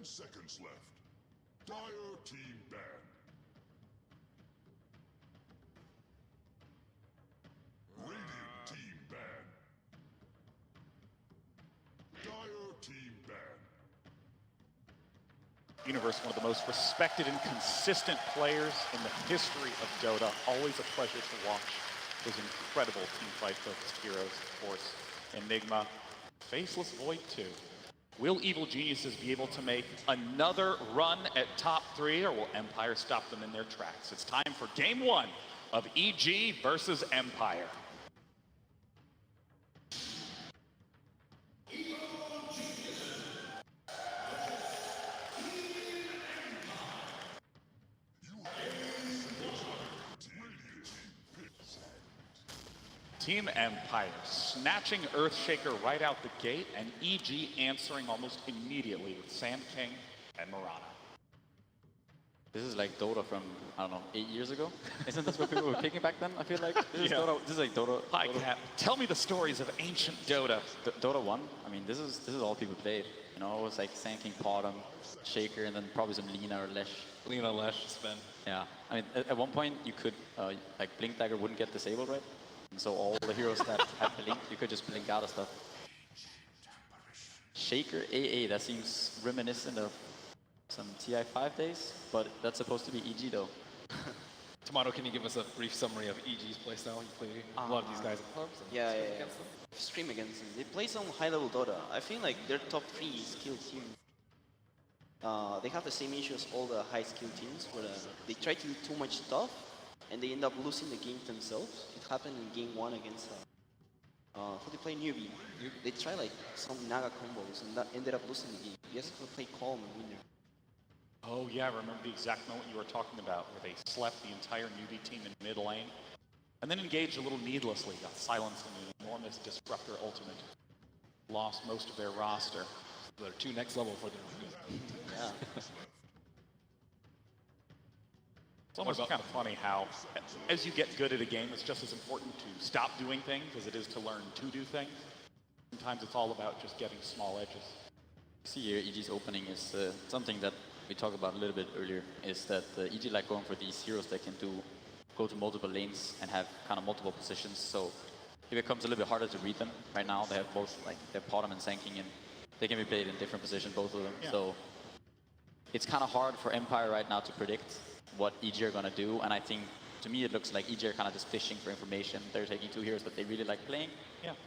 seconds left. Dire team ban. Radiant team ban. Dire team ban. Universe, one of the most respected and consistent players in the history of Dota. Always a pleasure to watch those incredible teamfight-focused heroes, of course. Enigma, Faceless Void 2. Will Evil Geniuses be able to make another run at top 3, or will Empire stop them in their tracks? It's time for game 1 of EG versus Empire. Team Empire snatching Earthshaker right out the gate, and EG answering almost immediately with Sand King and Mirana. This is like Dota from, I don't know, 8 years ago? Isn't this what people were picking back then? I feel like this is Dota. This is like Dota. Hi, Dota. Cap. Tell me the stories of ancient Dota. Dota 1, I mean, this is all people played. You know, it was like Sand King, Bottom, Shaker, and then probably some Lina or Lesh. Lina, Lesh, Sven. Yeah, I mean, at one point you could, like Blink Dagger wouldn't get disabled, right? And so all the heroes that had Blink, you could just blink out of stuff. Shaker AA, that seems reminiscent of some TI5 days, but that's supposed to be EG though. Tomato, can you give us a brief summary of EG's playstyle? You play a lot of these guys in clubs and Yeah. against them? Stream against them. They play some high-level Dota. I feel like their top 3 skill teams. They have the same issue as all the high-skill teams, where they try to do too much stuff, and they end up losing the game themselves. It happened in game 1 against who they play Newbie. They try like some Naga combos and that ended up losing the game. Yes, they play Calm and win there. Oh yeah, I remember the exact moment you were talking about, where they slept the entire newbie team in mid lane, and then engaged a little needlessly, got silenced in an enormous Disruptor ultimate. Lost most of their roster. They're 2 next level for them. Yeah. It's almost kind of funny how, as you get good at a game, it's just as important to stop doing things as it is to learn to do things. Sometimes it's all about just getting small edges. See here, EG's opening is something that we talked about a little bit earlier, is that EG like going for these heroes that can go to multiple lanes and have kind of multiple positions, so it becomes a little bit harder to read them. Right now they have both, like, they have Bottom and Sand King, and they can be played in different positions, both of them. Yeah. So it's kind of hard for Empire right now to predict what EG are going to do, and I think, to me, it looks like EG are kind of just fishing for information. They're taking 2 heroes that they really like playing,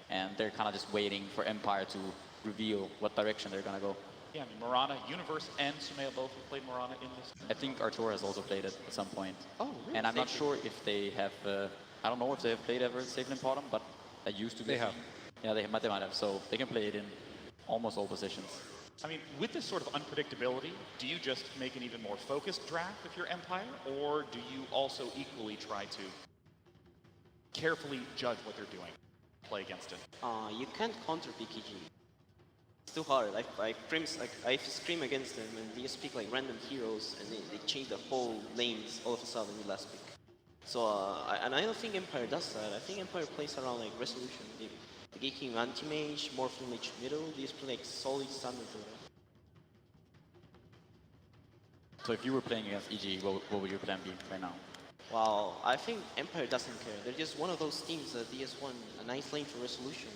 and they're kind of just waiting for Empire to reveal what direction they're going to go. Yeah, I mean, Mirana, Universe and Sumaya both have played Mirana in this. I think Artur has also played it at some point. Oh, really? And I'm not sure if they have, I don't know if they have played ever Save in Bottom, but they used to be. They have. Yeah, they might have, so they can play it in almost all positions. I mean, with this sort of unpredictability, do you just make an even more focused draft if you're Empire, or do you also equally try to carefully judge what they're doing, play against it? You can't counter PKG. It's too hard. I scream against them and they just pick like random heroes and they change the whole lanes all of a sudden in the last pick. So, and I don't think Empire does that. I think Empire plays around like Resolution. They get him anti-mage, Morphling Mage middle, they just play like solid standard for them. So if you were playing against EG, what would your plan be right now? Well, I think Empire doesn't care. They're just one of those teams that they just won a nice lane for Resolution.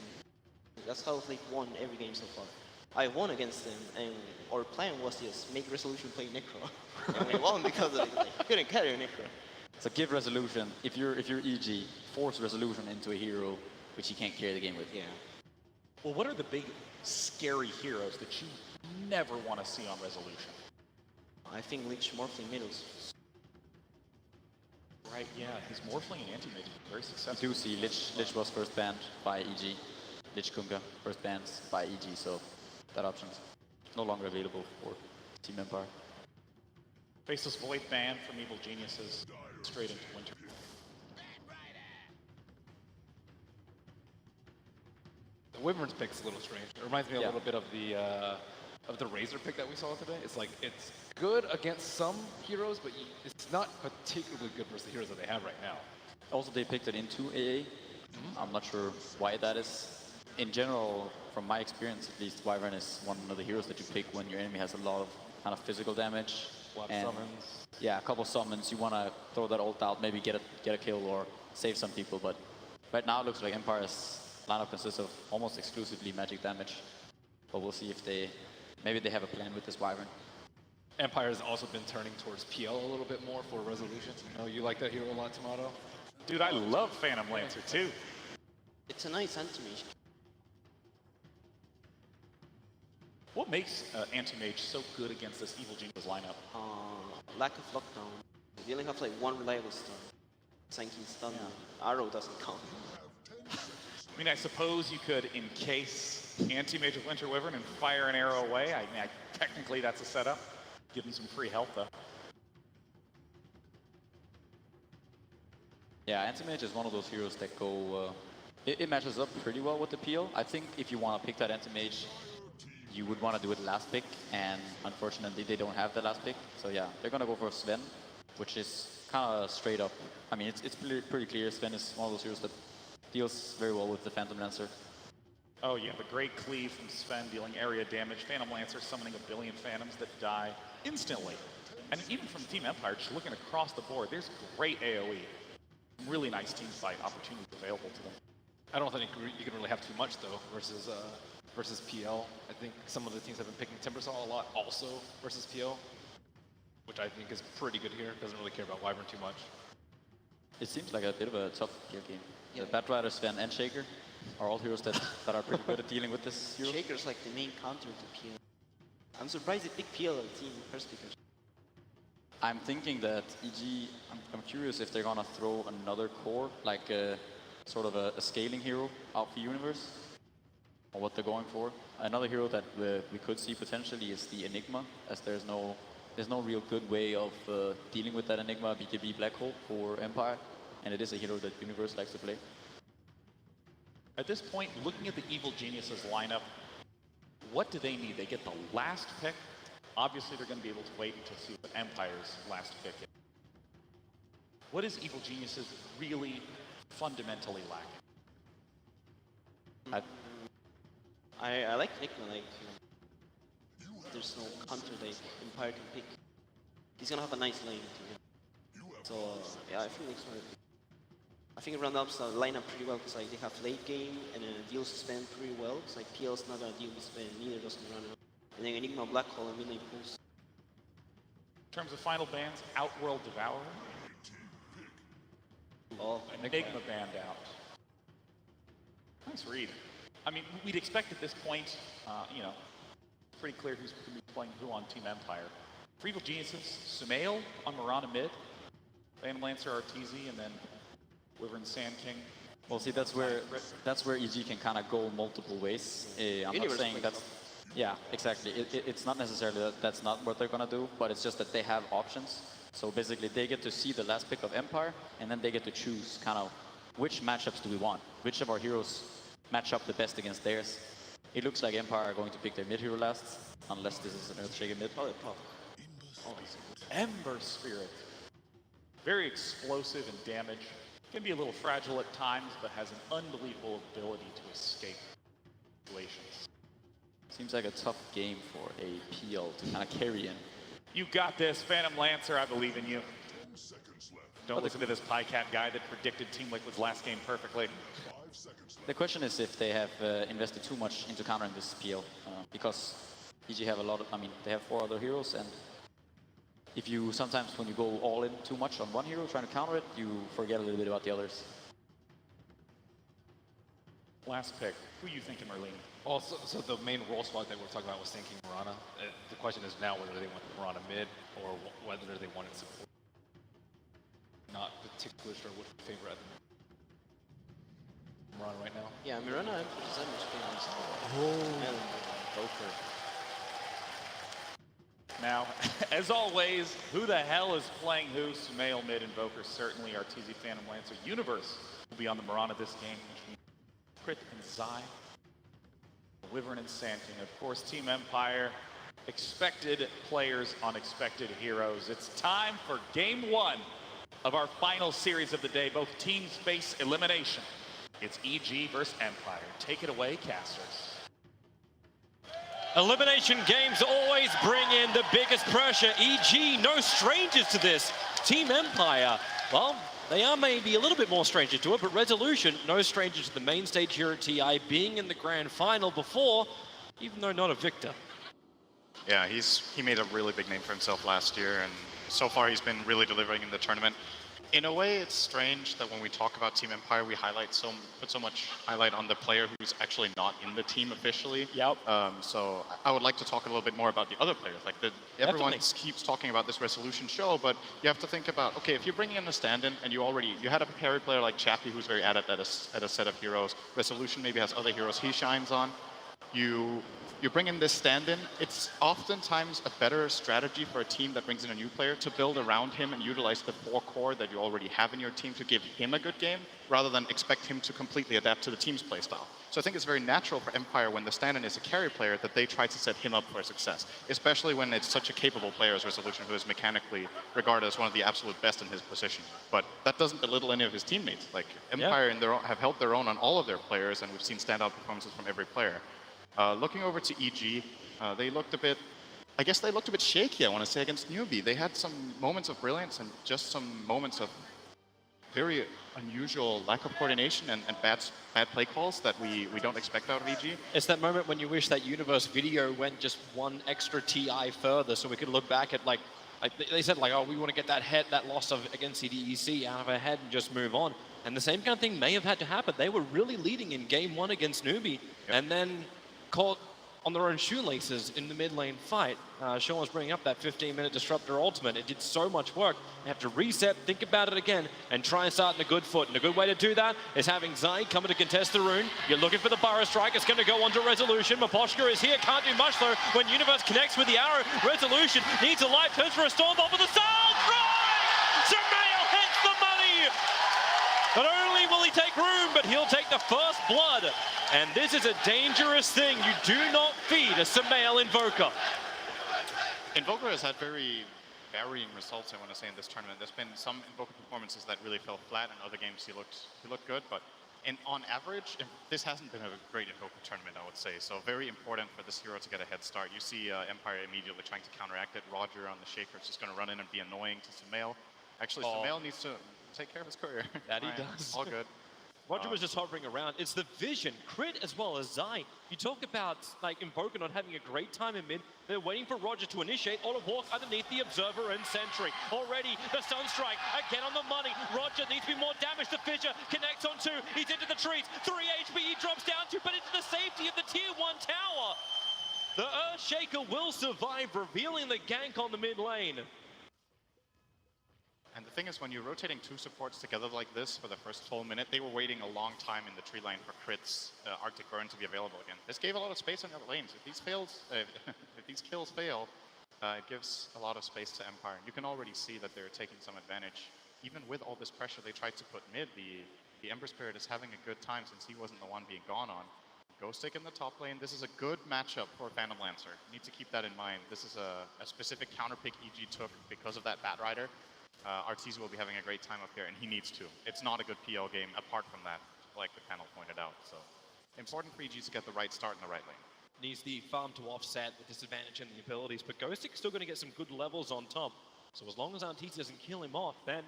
That's how they've won every game so far. I won against them, and our plan was just make Resolution play Necro. And we won because of it. Like, couldn't carry Necro. So give Resolution, if you're EG, force Resolution into a hero which he can't carry the game with. Yeah. Well, what are the big scary heroes that you never want to see on Resolution? I think Lich Morphling middles. Right, yeah, his Morphling and Anti-Mage is very successful. You do see Lich was first banned by EG. Lich Kunga first banned by EG, so that option's no longer available for Team Empire. Faceless Void ban from Evil Geniuses straight into Winter. The Wyvern's pick's a little strange. It reminds me a little bit of the Razor pick that we saw today. It's like, it's good against some heroes, but it's not particularly good versus the heroes that they have right now. Also, they picked it into AA. I'm not sure why that is. In general, from my experience at least, Wyvern is one of the heroes that you pick when your enemy has a lot of kind of physical damage. A lot of and summons. yeah, a couple summons. You want to throw that ult out, maybe get a kill or save some people. But right now it looks like Empire's lineup consists of almost exclusively magic damage. But we'll see if maybe they have a plan with this Wyvern. Empire has also been turning towards PL a little bit more for resolution. You know, you like that hero a lot, Tomato? Dude, I love Phantom Lancer too. It's a nice anti-mage. What makes Anti-Mage so good against this Evil Genius lineup? Lack of lockdown. They only have like one reliable stun. Sankey stun. Arrow doesn't count. I mean, I suppose you could encase Anti-Mage with Winter Wyvern and fire an arrow away. I mean, technically that's a setup. Give them some free health though. Yeah, Anti-Mage is one of those heroes that go... it matches up pretty well with the PL. I think if you want to pick that Anti-Mage, you would want to do it last pick, and unfortunately they don't have the last pick. So yeah, they're going to go for Sven, which is kind of straight up. I mean, it's pretty clear. Sven is one of those heroes that deals very well with the Phantom Lancer. Oh yeah, the great cleave from Sven dealing area damage. Phantom Lancer summoning a billion Phantoms that die instantly. And even from Team Empire, just looking across the board, there's great AoE. Really nice team fight opportunities available to them. I don't think you can really have too much though versus PL. I think some of the teams have been picking Timbersaw a lot also versus PL, which I think is pretty good here. Doesn't really care about Wyvern too much. It seems like a bit of a tough gear game. Yeah. The Batrider, Sven, and Shaker are all heroes that are pretty good at dealing with this hero. Shaker's like the main counter to PL. I'm surprised they picked PL as a team first because I'm thinking that EG, I'm curious if they're gonna throw another core, like sort of a scaling hero out for Universe, or what they're going for. Another hero that we could see potentially is the Enigma, as there's no real good way of dealing with that Enigma BKB Black Hole for Empire, and it is a hero that Universe likes to play. At this point, looking at the Evil Geniuses lineup, what do they need? They get the last pick. Obviously, they're going to be able to wait until see what Empire's last pick is. What is Evil Geniuses really fundamentally lacking? I like Enigma, like, there's no counter that Empire can pick. He's gonna have a nice lane to him. So, yeah, I think I think it rounds up the lineup pretty well because like, they have late game and then it deals Sven pretty well. It's like PL's not gonna deal with Sven, neither does Mirana. And then Enigma Black Hole and midlane pulls. In terms of final bans, Outworld Devourer. Oh, Enigma banned out. Nice read. I mean, we'd expect at this point, you know, pretty clear who's going to be playing who on Team Empire. For Evil Geniuses, Sumail on Mirana mid, Phantom Lancer Arteezy, and then Wyvern Sand King. Well, see, that's where EG can kind of go multiple ways. I'm not saying that's... Yeah, exactly. It's not necessarily that that's not what they're going to do, but it's just that they have options. So basically, they get to see the last pick of Empire, and then they get to choose kind of which matchups do we want? Which of our heroes match up the best against theirs? It looks like Empire are going to pick their mid hero last, unless this is an Earthshaker mid. probably. Ember Spirit. Very explosive in damage. Can be a little fragile at times, but has an unbelievable ability to escape situations. Seems like a tough game for a PL to kind of carry in. You got this, Phantom Lancer. I believe in you. 10 seconds left. Don't listen to this PyCat guy that predicted Team Liquid's last game perfectly. 5 seconds left. The question is if they have invested too much into countering this PL, because EG have a lot of, I mean, they have 4 other heroes, and if you sometimes when you go all in too much on one hero trying to counter it, you forget a little bit about the others. Last pick. Who you thinking, Merlin? Also, so the main role swap that we're talking about was thinking Mirana. The question is now whether they want Mirana mid or whether they want it support. Not particularly sure which favor at the moment. Mirana right now. Yeah, Mirana is that much famous. Boker. Now, as always, who the hell is playing who? Sumail mid, Invoker certainly. Arteezy, Phantom Lancer. Universe will be on the Mirana this game. Crit and Zai. Wyvern and Sand King. Of course, Team Empire. Expected players on expected heroes. It's time for game 1 of our final series of the day. Both teams face elimination. It's EG versus Empire. Take it away, casters. Elimination games always bring in the biggest pressure. EG, no strangers to this. Team Empire, well, they are maybe a little bit more stranger to it, but Resolution, no stranger to the main stage here at TI, being in the grand final before, even though not a victor. Yeah, he made a really big name for himself last year, and so far he's been really delivering in the tournament. In a way, it's strange that when we talk about Team Empire, we put so much highlight on the player who's actually not in the team officially. Yep. So I would like to talk a little bit more about the other players. Like everyone keeps talking about this Resolution show, but you have to think about, okay, if you're bringing in a stand-in and you had a carry player like Chappie who's very adept at a set of heroes. Resolution maybe has other heroes he shines on. You bring in this stand-in, it's oftentimes a better strategy for a team that brings in a new player to build around him and utilize the 4 core that you already have in your team to give him a good game, rather than expect him to completely adapt to the team's playstyle. So I think it's very natural for Empire, when the stand-in is a carry player, that they try to set him up for success, especially when it's such a capable player as Resolution, who is mechanically regarded as one of the absolute best in his position. But that doesn't belittle any of his teammates. Like Empire have held their own on all of their players, and we've seen standout performances from every player. Looking over to EG, they looked a bit shaky, I want to say, against Newbie. They had some moments of brilliance and just some moments of very unusual lack of coordination and bad play calls that we don't expect out of EG. It's that moment when you wish that Universe video went just one extra TI further, so we could look back at like they said, like, oh, we want to get that loss against CDEC out of our head and just move on. And the same kind of thing may have had to happen. They were really leading in game 1 against Newbie, and then caught on their own shoelaces in the mid lane fight. Sean was bringing up that 15-minute Disruptor ultimate. It did so much work. You have to reset, think about it again, and try and start in a good foot. And a good way to do that is having Zai coming to contest the rune. You're looking for the Burrow Strike. It's going to go on to Resolution. Maposhka is here. Can't do much, though. When Universe connects with the arrow, Resolution needs a light. Turns for a storm bomb with the Soul Strike! Jermail hits the money! Not only will he take room, but he'll take the first blood. And this is a dangerous thing. You do not feed a Samael Invoker. Invoker has had very varying results, I want to say, in this tournament. There's been some Invoker performances that really fell flat, and other games he looked good. But on average, this hasn't been a great Invoker tournament, I would say. So very important for this hero to get a head start. You see Empire immediately trying to counteract it. Roger on the Shaker is just going to run in and be annoying to Samael. Actually, Samael needs to take care of his career. That he does. All good. Roger was just hovering around. It's the vision, Crit as well as Zai. You talk about like Invoker not having a great time in mid. They're waiting for Roger to initiate. Auto Hawk underneath the Observer and Sentry. Already the Sunstrike again on the money. Roger needs to be more damage to Fissure. Connects on 2. He's into the trees. 3 HP he drops down to, but into the safety of the tier 1 tower. The Earthshaker will survive, revealing the gank on the mid lane. And the thing is, when you're rotating 2 supports together like this for the first full minute, they were waiting a long time in the tree line for Crit's Arctic Burn to be available again. This gave a lot of space on the other lanes. If these kills fail, it gives a lot of space to Empire. You can already see that they're taking some advantage. Even with all this pressure they tried to put mid, the Ember Spirit is having a good time since he wasn't the one being gone on. Ghost Stick in the top lane. This is a good matchup for Phantom Lancer. You need to keep that in mind. This is a specific counter pick EG took because of that Bat Rider. Arteezy will be having a great time up here, and he needs to. It's not a good PL game apart from that, like the panel pointed out. So important for EG to get the right start in the right lane. Needs the farm to offset the disadvantage in the abilities, but Ghost Stick's still going to get some good levels on top. So as long as Arteezy doesn't kill him off, then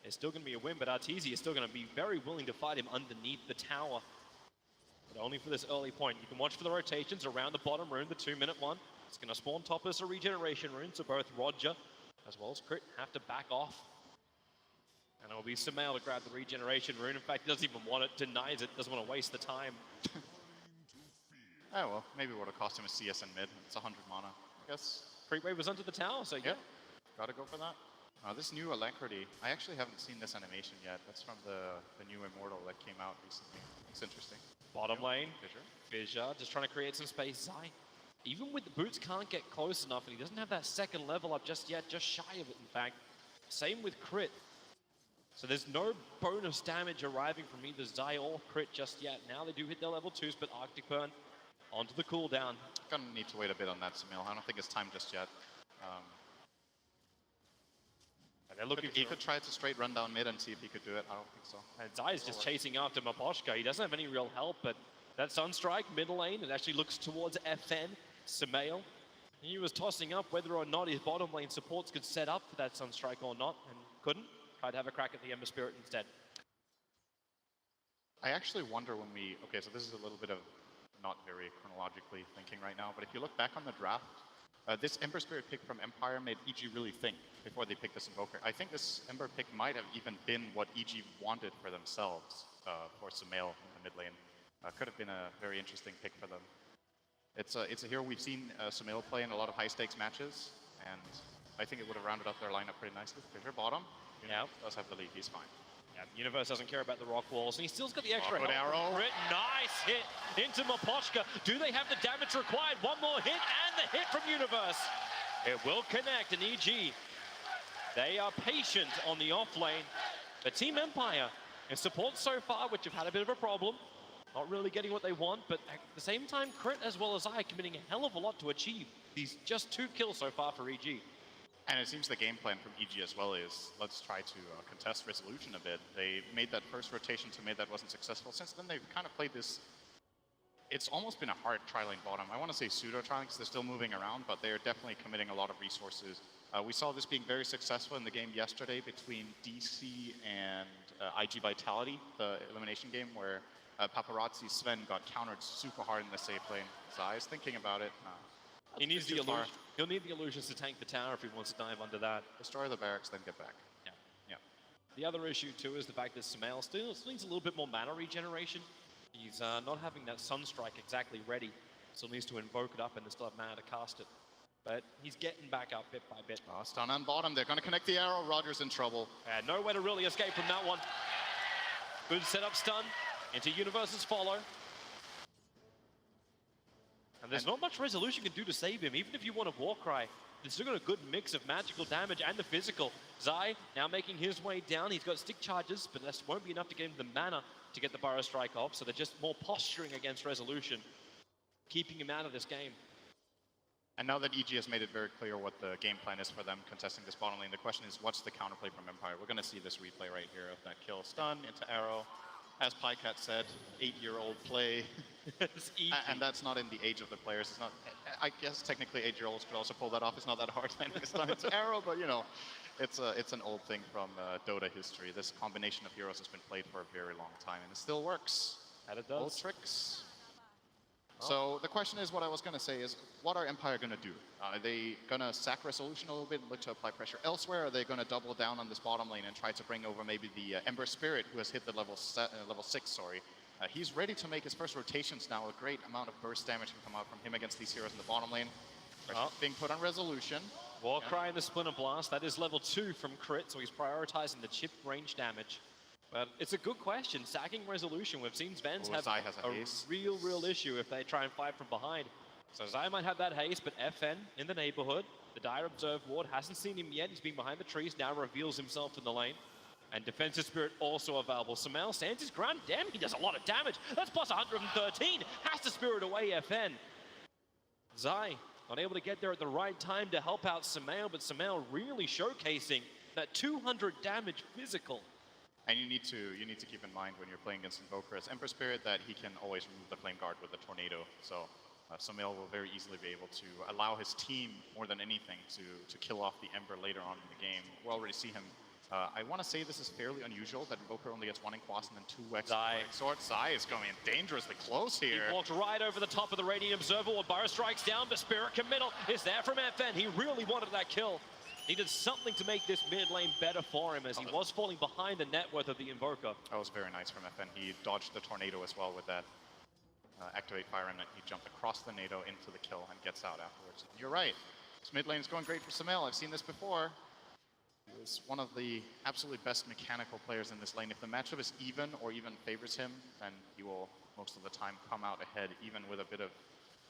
it's still going to be a win, but Arteezy is still going to be very willing to fight him underneath the tower. But only for this early point. You can watch for the rotations around the bottom rune, the 2-minute one. It's going to spawn top as a regeneration rune, so both Roger as well as Crit have to back off. And it will be Samael to grab the regeneration rune. In fact, he doesn't even want it, denies it, doesn't want to waste the time. Oh well, maybe it would have cost him a CS in mid. It's 100 mana, I guess. Creep Wave was under the tower, so yeah. Gotta go for that. This new Alacrity, I actually haven't seen this animation yet. That's from the new Immortal that came out recently. It's interesting. Bottom lane, Fissure, just trying to create some space. Zai, even with the boots, can't get close enough, and he doesn't have that second level up just yet, just shy of it, in fact. Same with Crit. So there's no bonus damage arriving from either Zai or Crit just yet. Now they do hit their level 2s, but Arctic Burn onto the cooldown. Gonna need to wait a bit on that, Samael. I don't think it's time just yet. He could try to straight run down mid and see if he could do it. I don't think so. And Zai is just chasing after Maposhka. He doesn't have any real help, but that Sunstrike, middle lane, it actually looks towards FN. Sumail. He was tossing up whether or not his bottom lane supports could set up for that Sunstrike or not, and couldn't. Tried to have a crack at the Ember Spirit instead. I actually wonder when we, okay, so this is a little bit of not very chronologically thinking right now, but if you look back on the draft, this Ember Spirit pick from Empire made EG really think before they picked this Invoker. I think this Ember pick might have even been what EG wanted for themselves for Sumail in the mid lane. Could have been a very interesting pick for them. It's a hero we've seen Sumail play in a lot of high stakes matches, and I think it would have rounded up their lineup pretty nicely. Fisher bottom, Yeah. does have the lead, he's fine. Yeah, Universe doesn't care about the rock walls, and he's still's got the extra Good help. arrow. Crit, nice hit into Mapochka. Do they have the damage required? One more hit, and the hit from Universe. It will connect, and EG, they are patient on the off lane. But Team Empire, in support so far, which have had a bit of a problem, not really getting what they want, but at the same time, Crit as well as I committing a hell of a lot to achieve. These just 2 kills so far for EG. And it seems the game plan from EG as well is, let's try to contest Resolution a bit. They made that first rotation to mid that wasn't successful. Since then, they've kind of played this, it's almost been a hard tri-lane bottom. I want to say pseudo-tri-lane because they're still moving around, but they're definitely committing a lot of resources. We saw this being very successful in the game yesterday between DC and IG Vitality, the elimination game where Paparazzi Sven got countered super hard in the safe lane. So I was thinking about it. He needs the illusion. He'll need the illusions to tank the tower if he wants to dive under that. Destroy the barracks, then get back. Yeah. Yeah. The other issue too is the fact that Sumail still needs a little bit more mana regeneration. He's not having that Sunstrike exactly ready, so needs to invoke it up and then still have mana to cast it. But he's getting back up bit by bit. Stun on bottom, they're going to connect the arrow. Roger's in trouble. Nowhere to really escape from that one. Good setup stun into Universe's follow. And there's not much Resolution can do to save him, even if you want a Warcry. They've still got a good mix of magical damage and the physical. Zai now making his way down. He's got stick charges, but that won't be enough to get him the mana to get the Burrow Strike off, so they're just more posturing against Resolution, keeping him out of this game. And now that EG has made it very clear what the game plan is for them contesting this bottom lane, the question is, what's the counterplay from Empire? We're going to see this replay right here of that kill. Stun into arrow. As Pycat said, 8-year-old play. And that's not in the age of the players. It's not. I guess technically 8-year-olds could also pull that off. It's not that hard landing a stun into arrow, but you know, it's an old thing from Dota history. This combination of heroes has been played for a very long time, and it still works. And it does. Old tricks. So the question is, what I was going to say is, what are Empire going to do? Are they going to sack Resolution a little bit and look to apply pressure elsewhere? Are they going to double down on this bottom lane and try to bring over maybe the Ember Spirit, who has hit the level 6, sorry. He's ready to make his first rotations now. A great amount of burst damage can come out from him against these heroes in the bottom lane. Pressure being put on Resolution. Warcry and the Splinter Blast, that is level 2 from Crit, so he's prioritizing the chip range damage. But it's a good question. Sacking Resolution, we've seen Svens have Zai has a a haste. real issue if they try and fight from behind. So Zai might have that haste, but FN in the neighborhood. The Dire Observe Ward hasn't seen him yet. He's been behind the trees, now reveals himself in the lane. And Defensive Spirit also available. Sumail stands his ground. Damn, he does a lot of damage. That's plus 113. Has to Spirit away FN. Zai unable to get there at the right time to help out Sumail, but Sumail really showcasing that 200 damage physical. And you need to keep in mind when you're playing against Invoker as Ember Spirit that he can always remove the Flame Guard with the Tornado. So Sumail will very easily be able to allow his team, more than anything, to kill off the Ember later on in the game. We'll already see him. I want to say this is fairly unusual that Invoker only gets 1 Inquas and then 2 X Sword. Zai is going dangerously close here. He walked right over the top of the Radiant Observer while Burrow strikes down, but Spirit Committal is there from FN. He really wanted that kill. Needed something to make this mid lane better for him as he was falling behind the net worth of the Invoker. That was very nice from FN. He dodged the Tornado as well with that Activate Fire Remnant. He jumped across the NATO into the kill and gets out afterwards. You're right. This mid lane is going great for Sumail. I've seen this before. He was one of the absolutely best mechanical players in this lane. If the matchup is even or even favors him, then he will most of the time come out ahead, even with a bit of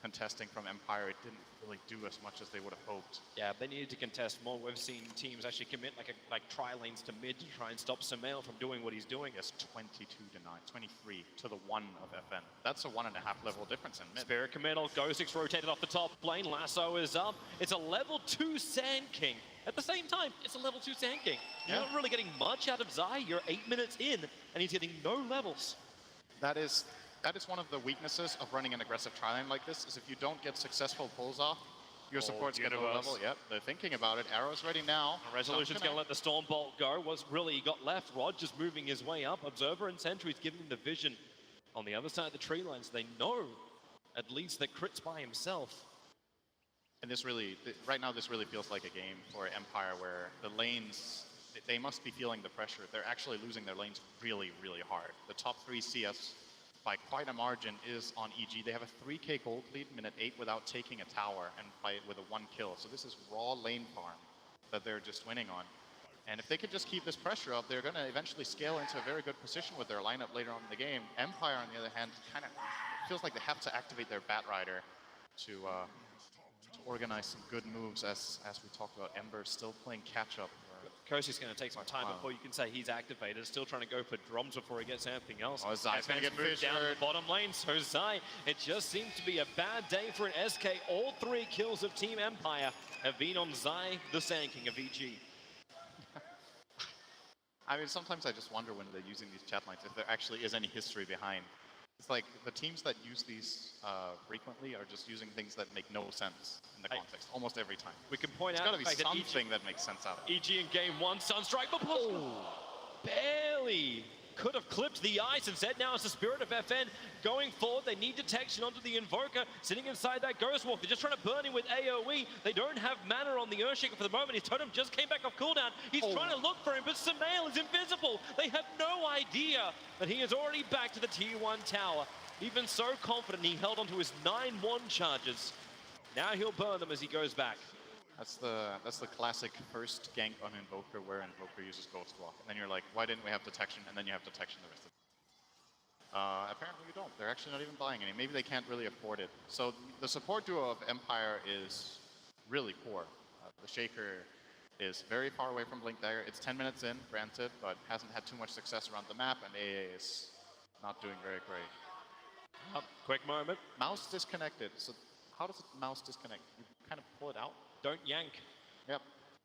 contesting from Empire. It didn't really do as much as they would have hoped. Yeah, they needed to contest more. We've seen teams actually commit like tri-lanes to mid to try and stop Sumail from doing what he's doing. Yes, 22 to 9, 23 to the 1 of FN. That's a 1.5 level difference in mid. Spirit Committal, Ghostix rotated off the top lane. Lasso is up. It's a level 2 Sand King. At the same time, it's a level 2 Sand King. You're not really getting much out of Zai. You're 8 minutes in, and he's getting no levels. That is That is one of the weaknesses of running an aggressive tri-lane like this, is if you don't get successful pulls off, your supports get low level. Yep, they're thinking about it. Arrow's ready now. Resolution's going to let the Storm Bolt go. What's really got left? Rod just moving his way up. Observer and Sentry's giving him the vision on the other side of the tree line, so they know at least that Crit's by himself. And this really, right now, this really feels like a game for Empire where the lanes, they must be feeling the pressure. They're actually losing their lanes really, really hard. The top 3 CS by quite a margin is on EG. They have a 3k gold lead, minute 8, without taking a tower and fight with a 1 kill. So this is raw lane farm that they're just winning on. And if they could just keep this pressure up, they're going to eventually scale into a very good position with their lineup later on in the game. Empire, on the other hand, kind of feels like they have to activate their Bat Rider to organize some good moves, as we talked about. Ember still playing catch-up. Kosi's going to take some time before you can say he's activated. Still trying to go for drums before he gets anything else. Oh, Zai's going to get moved down fissured. the bottom lane. So Zai, it just seems to be a bad day for an SK. All 3 kills of Team Empire have been on Zai, the Sand King of EG. I mean, sometimes I just wonder when they're using these chat lines if there actually is any history behind. It's like the teams that use these frequently are just using things that make no sense in the context, almost every time. We can point out the the fact got to that be something that makes sense out of it. EG in game 1, Sunstrike, but barely could have clipped the ice. Instead, now it's the Spirit of FN going forward. They need detection onto the Invoker, sitting inside that Ghost Walk. They're just trying to burn him with AoE. They don't have mana on the Earthshaker for the moment. His totem just came back off cooldown. He's trying to look for him, but Samael is invisible. They have no idea that he is already back to the Tier 1 tower. Even so confident, he held onto his 9-1 charges. Now he'll burn them as he goes back. That's the classic first gank on Invoker where Invoker uses Ghost Walk. And then you're like, why didn't we have detection? And then you have detection the rest of it. Apparently you don't. They're actually not even buying any. Maybe they can't really afford it. So the support duo of Empire is really poor. The Shaker is very far away from Blink Dagger. It's 10 minutes in, granted, but hasn't had too much success around the map, and AA is not doing very great. Quick moment. Mouse disconnected. So how does a mouse disconnect? You kind of pull it out? Don't yank. Yep.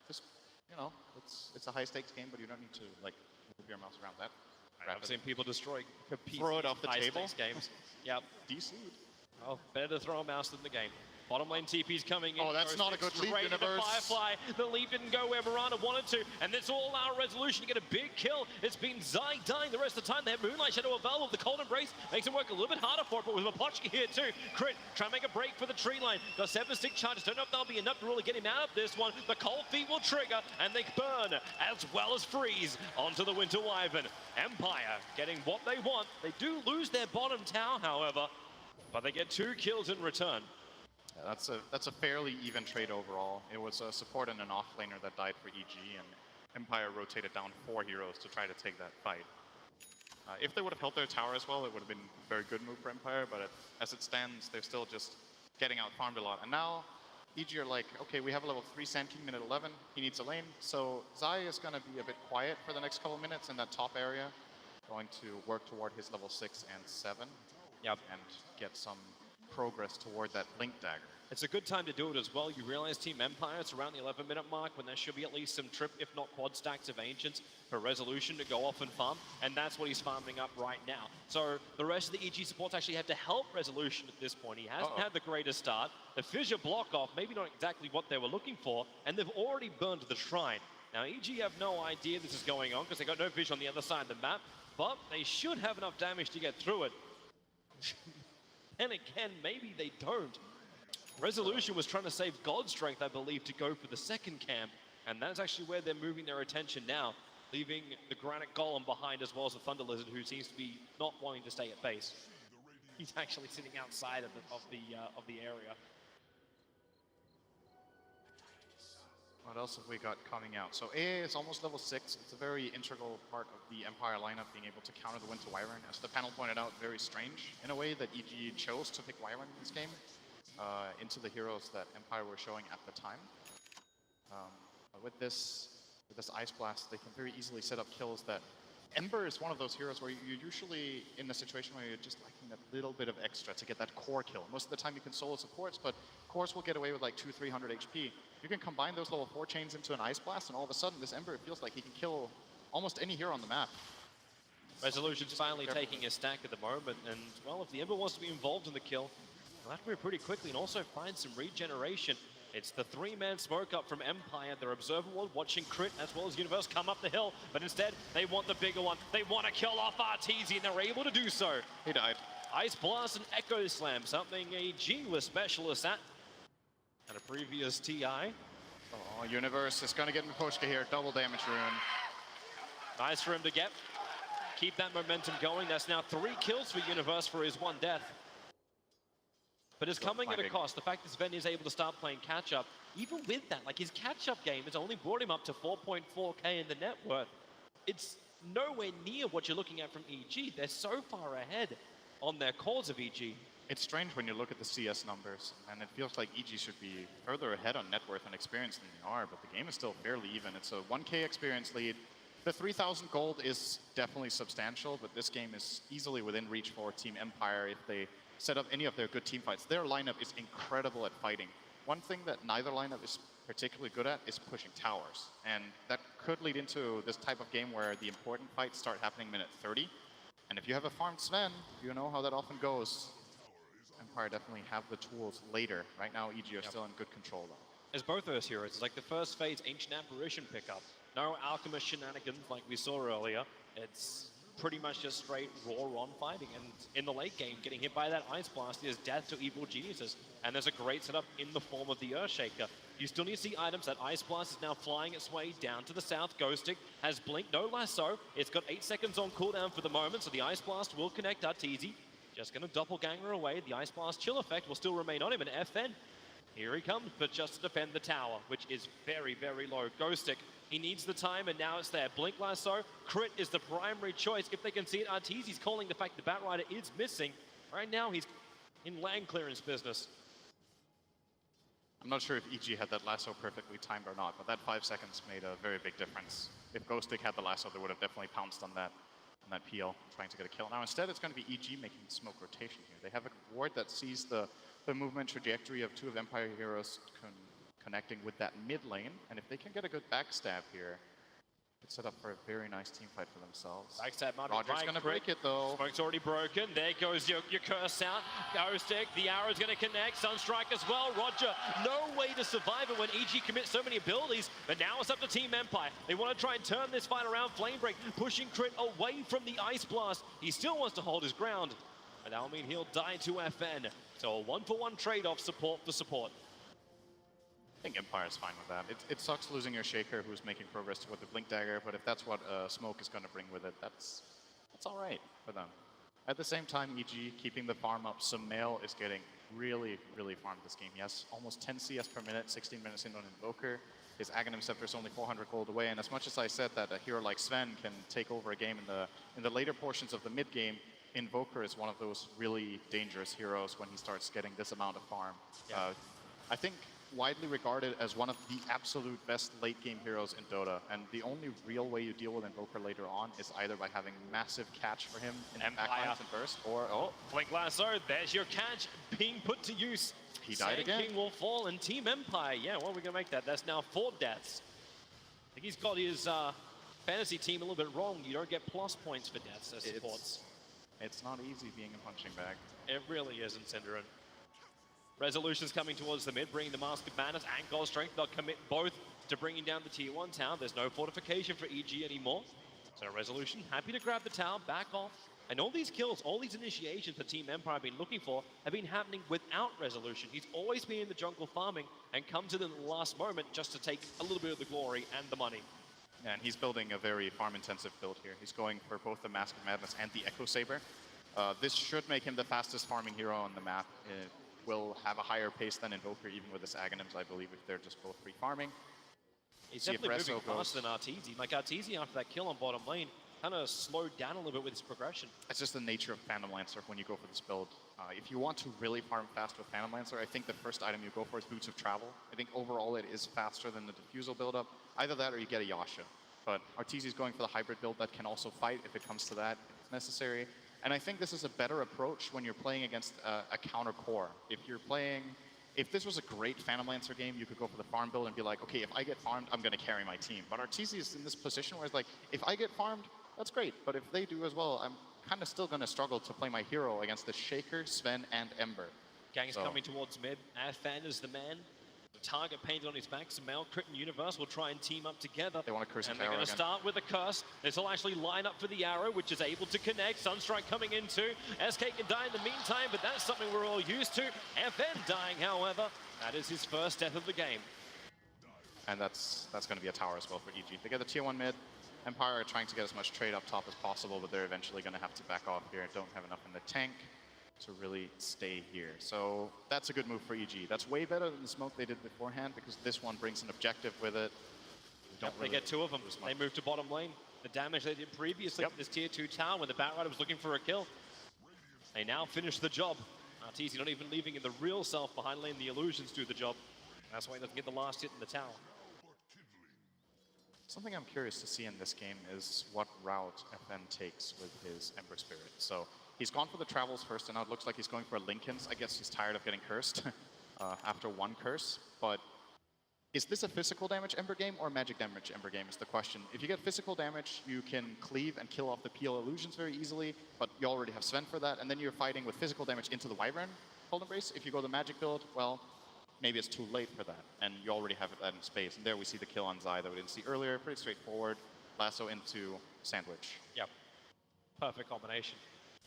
Just, you know, it's a high stakes game, but you don't need to like move your mouse around that. I've seen people destroy Throw it off the table. Games. Yep. DC. Well, better to throw a mouse than the game. Bottom lane TP's coming in. Oh, that's not a good leap, Straight into Universe. Firefly. The leap didn't go where Miranda wanted to, and it's all our Resolution to get a big kill. It's been Zai dying the rest of the time. They have Moonlight Shadow available. The Cold Embrace makes him work a little bit harder for it, but with Mapochka here too. Crit trying to make a break for the tree line. Got 7 stick charges. Don't know if that'll be enough to really get him out of this one. The Cold Feet will trigger, and they burn as well as freeze onto the Winter Wyvern. Empire getting what they want. They do lose their bottom tower, however, but they get 2 kills in return. Yeah, that's a fairly even trade overall. It was a support and an offlaner that died for EG, and Empire rotated down 4 heroes to try to take that fight. If they would have held their tower as well, it would have been a very good move for Empire, but as it stands, they're still just getting out farmed a lot. And now EG are like, okay, we have a level 3 Sand King minute 11, he needs a lane, so Zai is going to be a bit quiet for the next couple minutes in that top area, going to work toward his level 6 and 7, and get some progress toward that Blink Dagger. It's a good time to do it as well. You realize Team Empire, it's around the 11-minute mark when there should be at least some trip, if not quad stacks of Ancients for Resolution to go off and farm, and that's what he's farming up right now. So the rest of the EG supports actually have to help Resolution at this point. He hasn't had the greatest start. The fissure block off, maybe not exactly what they were looking for, and they've already burned the shrine. Now EG have no idea this is going on because they got no vision on the other side of the map, but they should have enough damage to get through it. And again, maybe they don't. Resolution was trying to save God Strength, I believe, to go for the second camp, and that's actually where they're moving their attention now, leaving the Granite Golem behind as well as the Thunder Lizard, who seems to be not wanting to stay at base. He's actually sitting outside of the area. What else have we got coming out? So AA is almost level 6. It's a very integral part of the Empire lineup, being able to counter the Winter Wyvern. As the panel pointed out, very strange in a way that EG chose to pick Wyvern in this game into the heroes that Empire were showing at the time. But with this Ice Blast, they can very easily set up kills that... Ember is one of those heroes where you're usually in a situation where you're just lacking that little bit of extra to get that core kill. Most of the time you can solo supports, but cores will get away with like 200-300 HP. You can combine those level 4 chains into an Ice Blast, and all of a sudden this Ember, it feels like he can kill almost any hero on the map. Resolution's finally taking a stack at the moment, and well, if the Ember wants to be involved in the kill, they'll have to move pretty quickly and also find some regeneration. It's the three-man smoke up from Empire. Their observer ward watching Crit as well as Universe come up the hill, but instead they want the bigger one. They want to kill off Arteezy, and they're able to do so. He died. Ice Blast and Echo Slam, something EG was specialist at a previous TI. Oh, Universe is going to get Miposhka here. Double damage rune. Nice for him to get. Keep that momentum going. That's now 3 kills for Universe for his 1 death. But it's coming at a cost. The fact that Sven is able to start playing catch-up, even with that, like his catch-up game has only brought him up to 4.4k in the net worth. It's nowhere near what you're looking at from EG. They're so far ahead on their cores of EG. It's strange when you look at the CS numbers, and it feels like EG should be further ahead on net worth and experience than they are, but the game is still fairly even. It's a 1k experience lead. The 3,000 gold is definitely substantial, but this game is easily within reach for Team Empire if they set up any of their good team fights. Their lineup is incredible at fighting. One thing that neither lineup is particularly good at is pushing towers, and that could lead into this type of game where the important fights start happening minute 30. And if you have a farmed Sven, you know how that often goes. Empire definitely have the tools later. Right now, EG are still in good control, though. As both those heroes, it's like the first phase Ancient Apparition pickup. No Alchemist shenanigans like we saw earlier. It's pretty much just straight raw on fighting. And in the late game, getting hit by that Ice Blast is death to evil geniuses. And there's a great setup in the form of the Earthshaker. You still need to see items. That Ice Blast is now flying its way down to the south. Ghostic has blinked, no lasso. It's got 8 seconds on cooldown for the moment, so the Ice Blast will connect Arteezy. Just going to doppelganger away. The Ice Blast chill effect will still remain on him, and FN, here he comes, but just to defend the tower, which is very, very low. Ghostic, he needs the time, and now it's there. Blink Lasso, Crit is the primary choice. If they can see it, Arteezy's calling the fact the Batrider is missing. Right now, he's in land clearance business. I'm not sure if EG had that lasso perfectly timed or not, but that 5 seconds made a very big difference. If Ghostic had the lasso, they would have definitely pounced on that PL, trying to get a kill. Now instead, it's going to be EG making the smoke rotation here. They have a ward that sees the movement trajectory of 2 of Empire heroes connecting with that mid lane, and if they can get a good backstab here, it's set up for a very nice team fight for themselves. Backstab might be Roger's going to break it, though. Smoke's already broken. There goes your curse out. Ghostic, the arrow's going to connect. Sunstrike as well. Roger, no way to survive it when EG commits so many abilities. But now it's up to Team Empire. They want to try and turn this fight around. Flame Break pushing Crit away from the Ice Blast. He still wants to hold his ground. And that'll mean he'll die to FN. So a 1-for-1 trade-off, support for support. I think Empire's fine with that. It sucks losing your Shaker, who's making progress toward the Blink Dagger, but if that's what Smoke is going to bring with it, that's all right for them. At the same time, EG keeping the farm up. Sumail is getting really, really farmed this game. He has almost 10 CS per minute, 16 minutes in on Invoker. His Aghanim Scepter is only 400 gold away, and as much as I said that a hero like Sven can take over a game in the later portions of the mid game, Invoker is one of those really dangerous heroes when he starts getting this amount of farm. Yeah. I think widely regarded as one of the absolute best late game heroes in Dota, and the only real way you deal with Invoker later on is either by having massive catch for him in backlines and burst, or Blink Lasso, there's your catch being put to use. He died again. King will fall, and Team Empire, yeah, well, we're going to make that. That's now 4 deaths. I think he's got his fantasy team a little bit wrong. You don't get plus points for deaths as supports. It's not easy being a punching bag. It really isn't, Synderen. Resolution's coming towards the mid, bringing the Mask of Madness and Gold Strength. They'll commit both to bringing down the Tier 1 tower. There's no fortification for EG anymore. So Resolution happy to grab the tower, back off. And all these kills, all these initiations that Team Empire have been looking for have been happening without Resolution. He's always been in the jungle farming and comes in the last moment just to take a little bit of the glory and the money. And he's building a very farm-intensive build here. He's going for both the Mask of Madness and the Echo Saber. This should make him the fastest farming hero on the map. It will have a higher pace than Invoker, even with his Aghanims, I believe, if they're just both free farming. He's definitely moving faster than Arteezy. Like Arteezy, after that kill on bottom lane, kind of slowed down a little bit with his progression. It's just the nature of Phantom Lancer when you go for this build. If you want to really farm fast with Phantom Lancer, I think the first item you go for is Boots of Travel. I think overall it is faster than the Diffusal build-up. Either that or you get a Yasha. But Arteezy's going for the hybrid build that can also fight if it comes to that, if it's necessary. And I think this is a better approach when you're playing against a counter core. If this was a great Phantom Lancer game, you could go for the farm build and be like, okay, if I get farmed, I'm going to carry my team. But Arteezy is in this position where it's like, if I get farmed, that's great. But if they do as well, I'm kind of still going to struggle to play my hero against the Shaker, Sven, and Ember. Gang's So- coming towards mid. Fan is the man. The target painted on his back. Sumail, Crit, and Universe will try and team up together. They want to curse And each they're arrow going to again. start with a curse. This will actually line up for the arrow, which is able to connect. Sunstrike coming in too. SK can die in the meantime, but that's something we're all used to. FN dying, however. That is his first death of the game. And that's going to be a tower as well for EG. They get the tier 1 mid. Empire are trying to get as much trade up top as possible, but they're eventually going to have to back off here. Don't have enough in the tank to really stay here. So that's a good move for EG. That's way better than the smoke they did beforehand, because this one brings an objective with it. They get two of them. lose They much. move to bottom lane. The damage they did previously Yep. to this tier 2 tower when the Batrider was looking for a kill. They now finish the job. Arteezy not even leaving in the real self behind lane. The illusions do the job. That's why he doesn't get the last hit in the tower. Something I'm curious to see in this game is what route FN takes with his Ember Spirit. So he's gone for the travels first, and now it looks like he's going for Lincoln's. I guess he's tired of getting cursed after one curse. But is this a physical damage Ember game or magic damage Ember game is the question. If you get physical damage, you can cleave and kill off the PL illusions very easily, but you already have Sven for that, and then you're fighting with physical damage into the Wyvern Cold Embrace. If you go the magic build, well, maybe it's too late for that, and you already have that in space. And there we see the kill on Zai that we didn't see earlier. Pretty straightforward. Lasso into Sandwich. Yep. Perfect combination.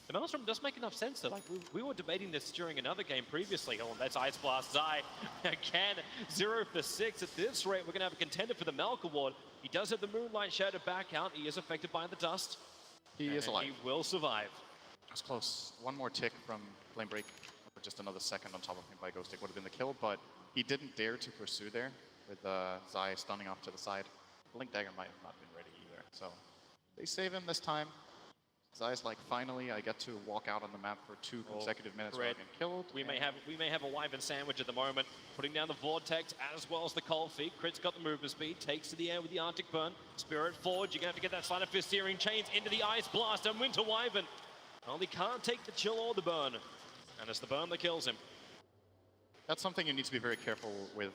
The Maelstrom does make enough sense though. Like we were debating this during another game previously. Oh, that's Ice Blast Zai. Again, 0 for 6. At this rate, we're going to have a contender for the Melk Award. He does have the Moonlight Shadow back out. He is affected by the dust. He is alive. He will survive. That's close. One more tick from Flame Break, or just another second on top of him by Ghost Tick would have been the kill, but he didn't dare to pursue there with Zai stunning off to the side. Blink Dagger might have not been ready either, so they save him this time. Zai's like, finally, I get to walk out on the map for 2 consecutive minutes without getting killed. We may have a Wyvern Sandwich at the moment, putting down the Vortex as well as the Cold Feet. Crit's got the movement speed, takes to the air with the Arctic Burn. Spirit Forge, you're going to have to get that Sleight of Fist Searing Chains into the Ice Blast, and Winter Wyvern only can't take the chill or the burn. And it's the burn that kills him. That's something you need to be very careful with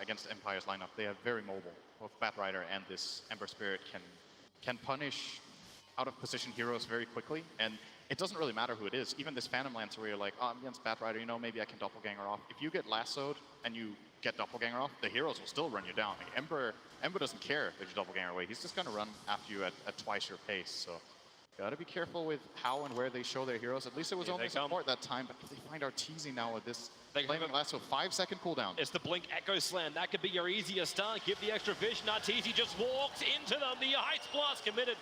against Empire's lineup. They are very mobile. Both Batrider and this Ember Spirit can punish out of position heroes very quickly, and it doesn't really matter who it is. Even this Phantom Lancer where you're like, oh, I'm against Batrider, you know, maybe I can doppelganger off. If you get lassoed and you get doppelganger off, the heroes will still run you down. Like, Ember doesn't care that you doppelganger away. He's just gonna run after you at twice your pace. So gotta be careful with how and where they show their heroes. At least it was Here only they come. support that time, but if they find Arteezy now with this They flaming have a- lasso, 5-second cooldown. It's the Blink Echo Slam. That could be your easiest start. Give the extra vision. Arteezy just walks into them. The Ice Blast committed.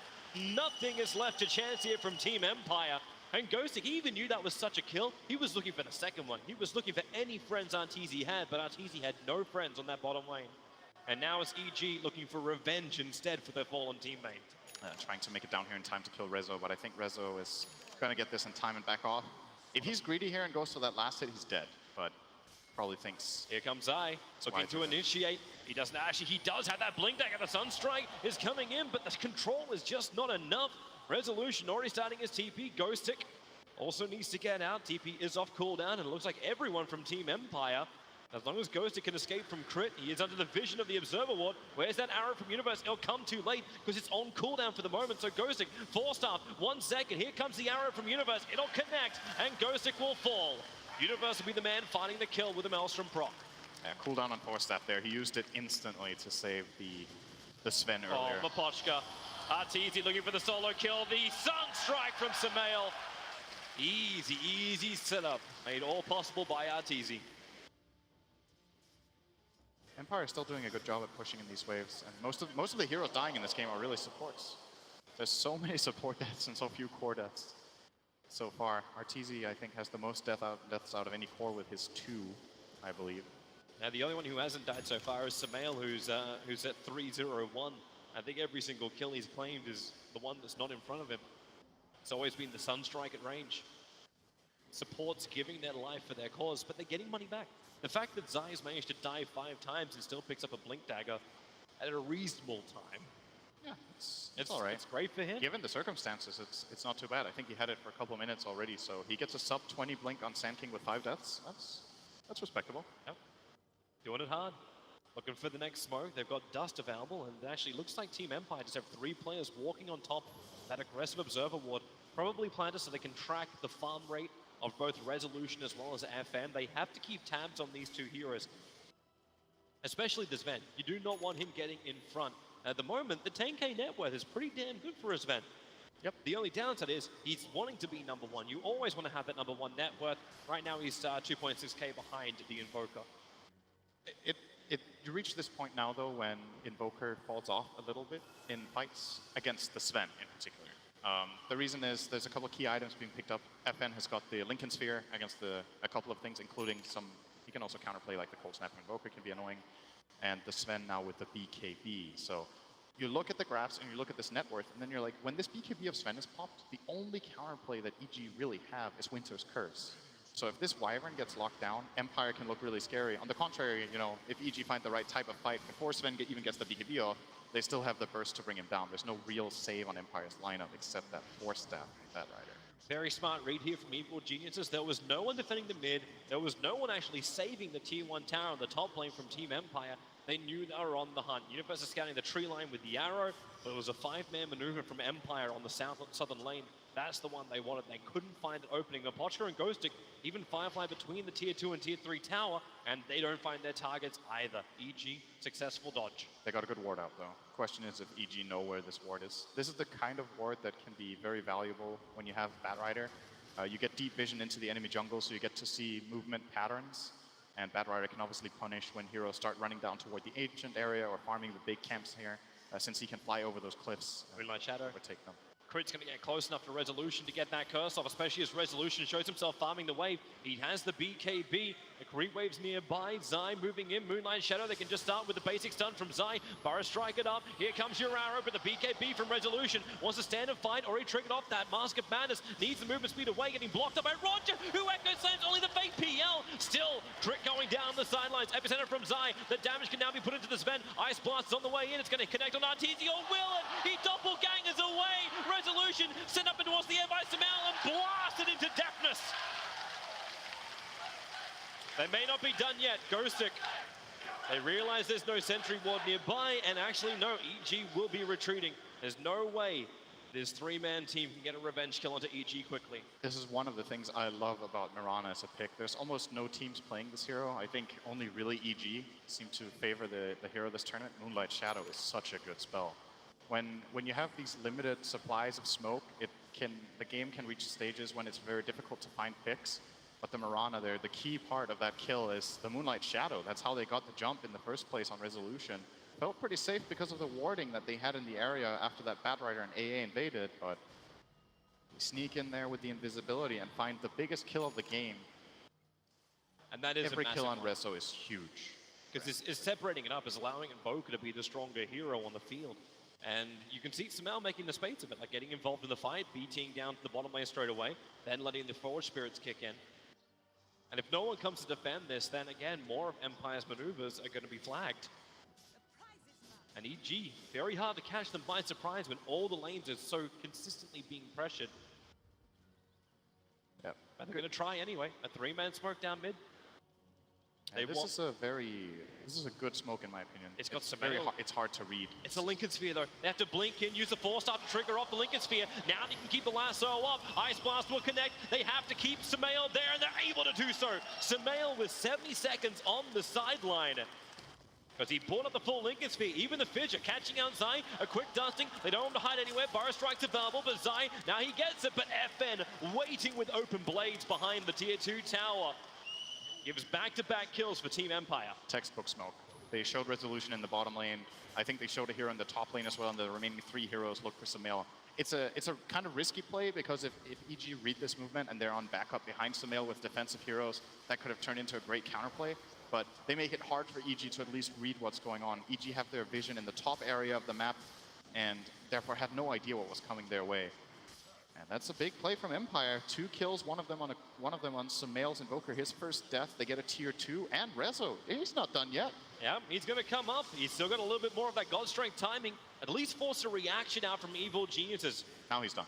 Nothing is left to chance here from Team Empire. And Ghostic, he even knew that was such a kill. He was looking for the second one. He was looking for any friends Arteezy had, but Arteezy had no friends on that bottom lane. And now it's EG looking for revenge instead for their fallen teammate. Trying to make it down here in time to kill Rezo, but I think Rezo is going to get this in time and back off. If he's greedy here and goes for that last hit, he's dead, but probably thinks... Here comes Zai, looking to initiate. He doesn't actually, he does have that Blink Dagger. The Sunstrike is coming in, but the control is just not enough. Resolution already starting his TP. Ghost Tick also needs to get out. TP is off cooldown, and it looks like everyone from Team Empire, as long as Ghost Tick can escape from Crit, he is under the vision of the Observer Ward. Where's that arrow from Universe? It'll come too late because it's on cooldown for the moment. So Ghost Tick, 4-star, 1 second. Here comes the arrow from Universe. It'll connect, and Ghost Tick will fall. Universe will be the man finding the kill with a Maelstrom proc. Yeah, cooldown on 4-staff there. He used it instantly to save the Sven Oh, earlier. Mapochka. Arteezy looking for the solo kill. The Sunstrike from Sumail. Easy, easy setup. Made all possible by Arteezy. Empire is still doing a good job at pushing in these waves, and most of the heroes dying in this game are really supports. There's so many support deaths and so few core deaths so far. Arteezy, I think, has the most deaths out of any core with his 2, I believe. Now the only one who hasn't died so far is Sumail, who's at 3-0-1. I think every single kill he's claimed is the one that's not in front of him. It's always been the Sunstrike at range. Supports giving their life for their cause, but they're getting money back. The fact that Zai's managed to die 5 times and still picks up a Blink Dagger at a reasonable time. Yeah, it's all right. It's great for him. Given the circumstances, it's not too bad. I think he had it for a couple of minutes already, so he gets a sub 20 blink on Sand King with 5 deaths. That's respectable. Yep. Doing it hard. Looking for the next smoke. They've got Dust available, and it actually looks like Team Empire just have 3 players walking on top that aggressive observer ward, probably planted so they can track the farm rate of both Resolution as well as FN. They have to keep tabs on these two heroes, especially the Sven. You do not want him getting in front. At the moment, the 10k net worth is pretty damn good for a Sven. Yep. The only downside is he's wanting to be number one. You always want to have that number one net worth. Right now, he's 2.6k behind the Invoker. You reach this point now, though, when Invoker falls off a little bit in fights against the Sven in particular. The reason is there's a couple of key items being picked up. FN has got the Lincoln Sphere against a couple of things, including some. He can also counterplay like the Cold Snap Invoker can be annoying, and the Sven now with the BKB. So you look at the graphs and you look at this net worth, and then you're like, when this BKB of Sven is popped, the only counterplay that EG really have is Winter's Curse. So if this Wyvern gets locked down, Empire can look really scary. On the contrary, you know, if EG find the right type of fight before Sven even gets the BKB off, they still have the burst to bring him down. There's no real save on Empire's lineup except that Force Staff with that Rider. Very smart read here from Evil Geniuses. There was no one defending the mid. There was no one actually saving the tier 1 tower on the top lane from Team Empire. They knew they were on the hunt. Universe is scouting the tree line with the arrow, but it was a 5-man maneuver from Empire on the southern lane. That's the one they wanted. They couldn't find an opening. Apochka and Ghostic, even Firefly between the tier 2 and tier 3 tower, and they don't find their targets either. EG, successful dodge. They got a good ward out, though. Question is if EG know where this ward is. This is the kind of ward that can be very valuable when you have Batrider. You get deep vision into the enemy jungle, so you get to see movement patterns. And Batrider can obviously punish when heroes start running down toward the ancient area or farming the big camps here, since he can fly over those cliffs. Moonlight Shadow. Overtake them. Crit's going to get close enough to Resolution to get that curse off, especially as Resolution shows himself farming the wave. He has the BKB. The creep wave's nearby. Zai moving in. Moonlight Shadow. They can just start with the basic stun from Zai. Burrow strike it up. Here comes your arrow, but the BKB from Resolution wants to stand and fight, or he triggered off that Mask of Madness. Needs the movement speed away, getting blocked up by Roger, who echo slams only the fake PL. Still, Crit going down the sidelines. Epicenter from Zai. The damage can now be put into the Sven. Ice Blast is on the way in. It's going to connect on Arteezy, or will it? He doppelgangers away. Resolution sent up and towards the air by Samal and blasted into deafness. They may not be done yet. Ghostic. They realize there's no sentry ward nearby, and actually no, EG will be retreating. There's no way this 3-man team can get a revenge kill onto EG quickly. This is one of the things I love about Mirana as a pick. There's almost no teams playing this hero. I think only really EG seem to favor the hero this tournament. Moonlight Shadow is such a good spell. When you have these limited supplies of smoke, the game can reach stages when it's very difficult to find picks. But the Mirana there, the key part of that kill is the Moonlight Shadow. That's how they got the jump in the first place on Resolution. Felt pretty safe because of the warding that they had in the area after that Batrider and AA invaded, but they sneak in there with the invisibility and find the biggest kill of the game. And that is every kill on Reso is huge. Because it's separating it up, is allowing Invoker to be the stronger hero on the field. And you can see Samal making the spades of it, like getting involved in the fight, BTing down to the bottom lane straight away, then letting the forward spirits kick in. And if no one comes to defend this, then again, more of Empire's maneuvers are going to be flagged. And EG, very hard to catch them by surprise when all the lanes are so consistently being pressured. Yep. But they're going to try anyway. A 3-man smoke down mid. This is a good smoke in my opinion. It's got some it's hard to read. It's a Lincoln Sphere though. They have to blink in, use the Force Staff to trigger off the Lincoln Sphere. Now they can keep the lasso up. Ice Blast will connect. They have to keep Samael there, and they're able to do so. Samael with 70 seconds on the sideline. Because he brought up the full Lincoln Sphere. Even the Fidge are catching out Zai. A quick dusting. They don't want to hide anywhere. Burrow strike's available, but Zai, now he gets it. But FN waiting with open blades behind the tier 2 tower. Gives back-to-back kills for Team Empire. Textbook smoke. They showed Resolution in the bottom lane. I think they showed a hero in the top lane as well, and the remaining 3 heroes look for Samael. It's a kind of risky play because if EG read this movement and they're on backup behind Samael with defensive heroes, that could have turned into a great counterplay. But they make it hard for EG to at least read what's going on. EG have their vision in the top area of the map and therefore have no idea what was coming their way. And that's a big play from Empire. 2 kills, one of them on Samael's Invoker. His first death. They get a tier 2 and Rezo. He's not done yet. Yeah, he's going to come up. He's still got a little bit more of that God Strength timing. At least force a reaction out from Evil Geniuses. Now he's done.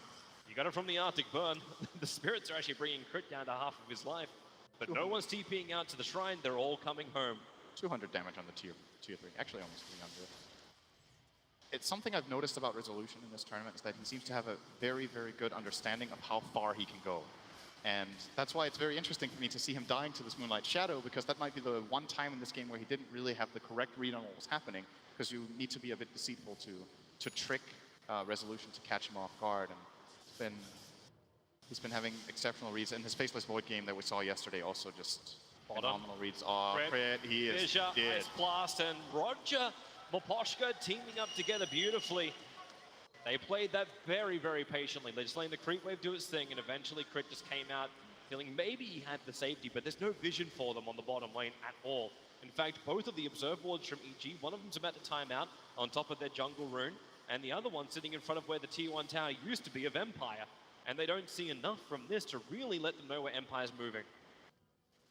You got it from the Arctic Burn. The spirits are actually bringing Crit down to half of his life. But no one's TPing out to the shrine. They're all coming home. 200 damage on the tier 3. Actually almost 300. it's something I've noticed about Resolution in this tournament is that he seems to have a very, very good understanding of how far he can go. And that's why it's very interesting for me to see him dying to this Moonlight Shadow, because that might be the one time in this game where he didn't really have the correct read on what was happening, because you need to be a bit deceitful to trick Resolution to catch him off guard. And he's been having exceptional reads. In his Faceless Void game that we saw yesterday, also just phenomenal reads. Oh, Crit, he is dead. Ice Blast, and Roger Moposhka teaming up together beautifully. They played that very, very patiently. They just letting the Creep Wave do its thing, and eventually Crit just came out feeling maybe he had the safety, but there's no vision for them on the bottom lane at all. In fact, both of the Observe Wards from EG, one of them's about to time out on top of their jungle rune, and the other one sitting in front of where the Tier 1 tower used to be of Empire. And they don't see enough from this to really let them know where Empire's moving.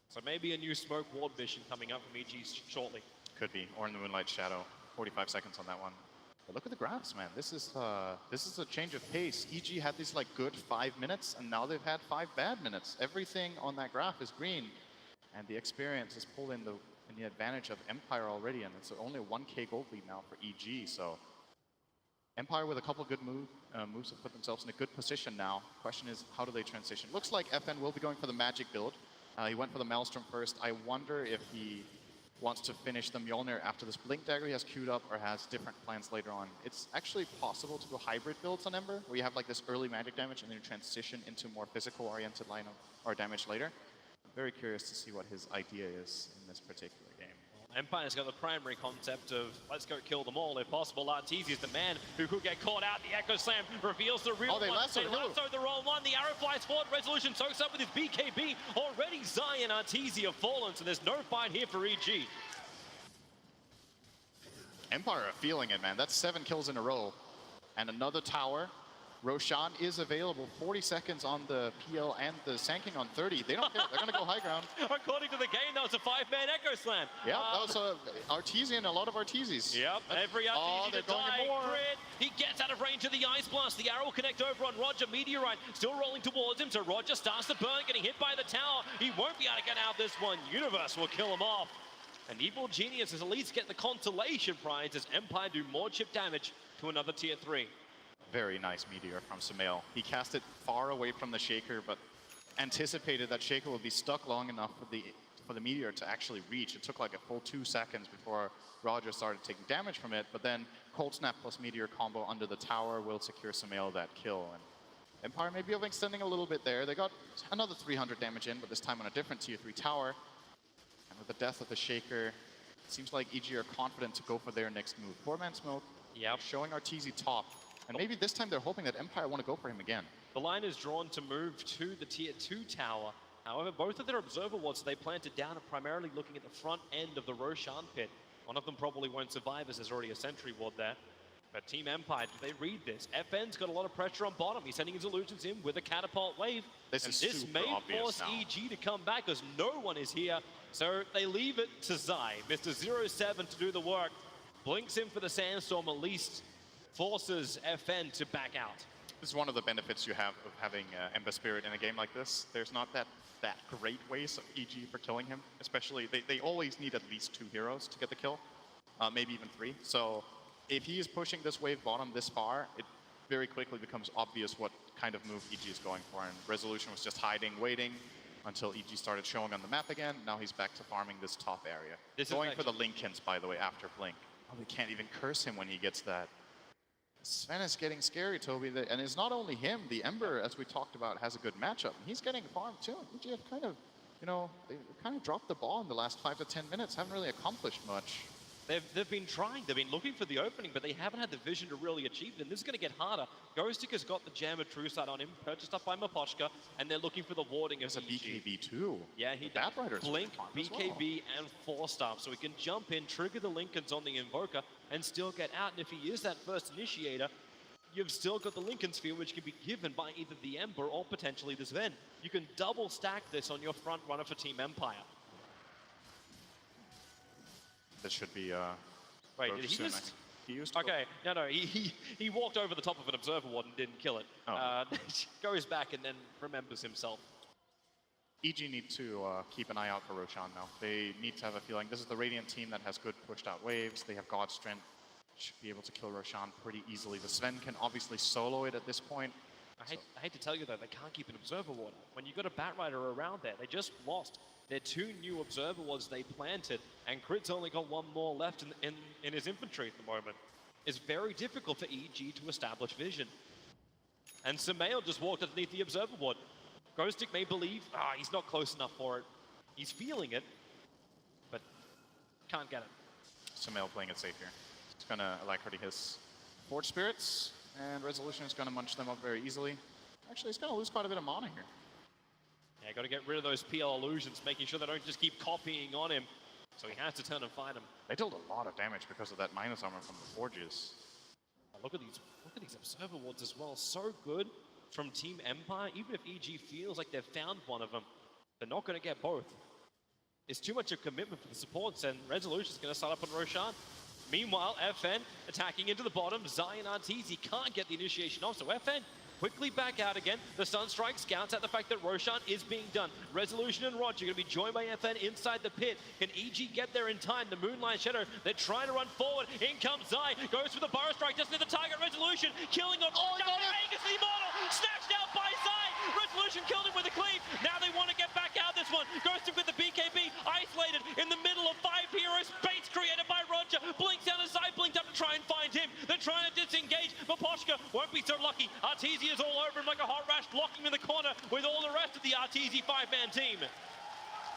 So maybe a new smoke ward mission coming up from EG shortly. Could be, or in the Moonlight Shadow. 45 seconds on that one. But look at the graphs, man. This is a change of pace. EG had these like good 5 minutes, and now they've had 5 bad minutes. Everything on that graph is green, and the experience is pulled in the advantage of Empire already, and it's only a 1k gold lead now for EG. So Empire with a couple good moves have put themselves in a good position now. Question is, how do they transition? Looks like FN will be going for the magic build. He went for the Maelstrom first. I wonder if he wants to finish the Mjolnir after this Blink Dagger he has queued up, or has different plans later on. It's actually possible to go hybrid builds on Ember, where you have like this early magic damage and then you transition into more physical-oriented line of or damage later. I'm very curious to see what his idea is in this particular game. Empire's got the primary concept of let's go kill them all if possible. Arteezy is the man who could get caught out. The Echo Slam reveals the real one. They lasso the wrong one. The arrow flies forward. Resolution soaks up with his BKB. Already Xayah and Arteezy have fallen, so there's no fight here for EG. Empire are feeling it, man. That's 7 kills in a row. And another tower. Roshan is available. 40 seconds on the PL and the Sanking on 30. They don't care. They're going to go high ground. According to the game, that was a 5-man Echo Slam. Yeah, that was Arteezy and a lot of Arteezys. Yep, every Arteezy to die. Crit. He gets out of range of the Ice Blast. The arrow will connect over on Roger. Meteorite still rolling towards him, so Roger starts to burn, getting hit by the tower. He won't be able to get out this one. Universe will kill him off. And Evil Genius is at least get the consolation prize as Empire do more chip damage to another tier 3. Very nice Meteor from Sumail. He cast it far away from the Shaker, but anticipated that Shaker would be stuck long enough for the Meteor to actually reach. It took like a full 2 seconds before Roger started taking damage from it, but then Cold Snap plus Meteor combo under the tower will secure Sumail that kill. And Empire may be overextending a little bit there. They got another 300 damage in, but this time on a different tier 3 tower. And with the death of the Shaker, it seems like EG are confident to go for their next move. 4-man smoke, showing Arteezy top. And maybe this time they're hoping that Empire want to go for him again. The line is drawn to move to the tier 2 tower. However, both of their observer wards they planted down are primarily looking at the front end of the Roshan pit. One of them probably won't survive as there's already a sentry ward there. But Team Empire, do they read this? FN's got a lot of pressure on bottom. He's sending his illusions in with a catapult wave. This may force EG to come back as no one is here. So they leave it to Zai, Mr. 07 to do the work. Blinks in for the Sandstorm at least. Forces FN to back out. This is one of the benefits you have of having Ember Spirit in a game like this. There's not that great ways of EG for killing him. Especially, they always need at least 2 heroes to get the kill. Maybe even 3. So if he is pushing this wave bottom this far, it very quickly becomes obvious what kind of move EG is going for. And Resolution was just hiding, waiting until EG started showing on the map again. Now he's back to farming this top area. Going for the Linkens, by the way, after Blink. Oh, they can't even curse him when he gets that. Sven is getting scary, Toby, and it's not only him. The Ember, as we talked about, has a good matchup. He's getting farmed too. EG have kind of, they kind of dropped the ball in the last 5 to 10 minutes. Haven't really accomplished much. They've been trying. They've been looking for the opening, but they haven't had the vision to really achieve it. And this is going to get harder. Ghosticker's got the Jammer True Sight on him, purchased up by Maposhka, and they're looking for the warding of EG. There's a BKB too. Yeah, he does. Blink, BKB, and 4-star. So he can jump in, trigger the Linkens on the Invoker, and still get out. And if he is that first initiator, you've still got the Linken Sphere, which can be given by either the Ember or potentially the Sven. You can double stack this on your front runner for Team Empire. This should be wait, did he soon, just... He used okay, no, he walked over the top of an observer ward and didn't kill it. Oh. Goes back and then remembers himself. EG need to keep an eye out for Roshan now. They need to have a feeling. This is the Radiant team that has good pushed out waves. They have God Strength. should be able to kill Roshan pretty easily. The Sven can obviously solo it at this point. I hate to tell you though, they can't keep an Observer Ward. When you've got a Bat Rider around there, they just lost their 2 new Observer Wards they planted, and Crit's only got 1 more left in his infantry at the moment. It's very difficult for EG to establish vision. And Sumail just walked underneath the Observer Ward. Ghostic may believe, he's not close enough for it. He's feeling it, but can't get it. Sumail playing it safe here. He's gonna Alacrity his Forge Spirits, and Resolution is gonna munch them up very easily. Actually, he's gonna lose quite a bit of mana here. Yeah, got to get rid of those PL illusions, making sure they don't just keep copying on him. So he has to turn and fight him. They dealt a lot of damage because of that minus armor from the Forges. Look at these Observer Wards as well. So good from Team Empire. Even if EG feels like they've found one of them, they're not going to get both. It's too much of commitment for the supports, and Resolution's going to start up on Roshan. Meanwhile, FN attacking into the bottom. Zion Arteezy can't get the initiation off, so FN quickly back out again. The Sunstrike scouts out the fact that Roshan is being done. Resolution and Roger going to be joined by FN inside the pit. Can EG get there in time? The Moonlight Shadow, they're trying to run forward. In comes Zai, goes for the Burrow Strike, just near the target. Resolution killing on Vegas the Immortal, snatched out by Zai. Resolution killed him with a cleave. Now they want to get back out this one. Ghosted with the BKB, isolated in the middle of 5 heroes. Space created by Roger. Blinks down as Zai blinked up to try and find him. They're trying to disengage, but Poshka won't be so lucky. Arteezy is all over him like a hot rash, blocking him in the corner with all the rest of the Arteezy 5-man team.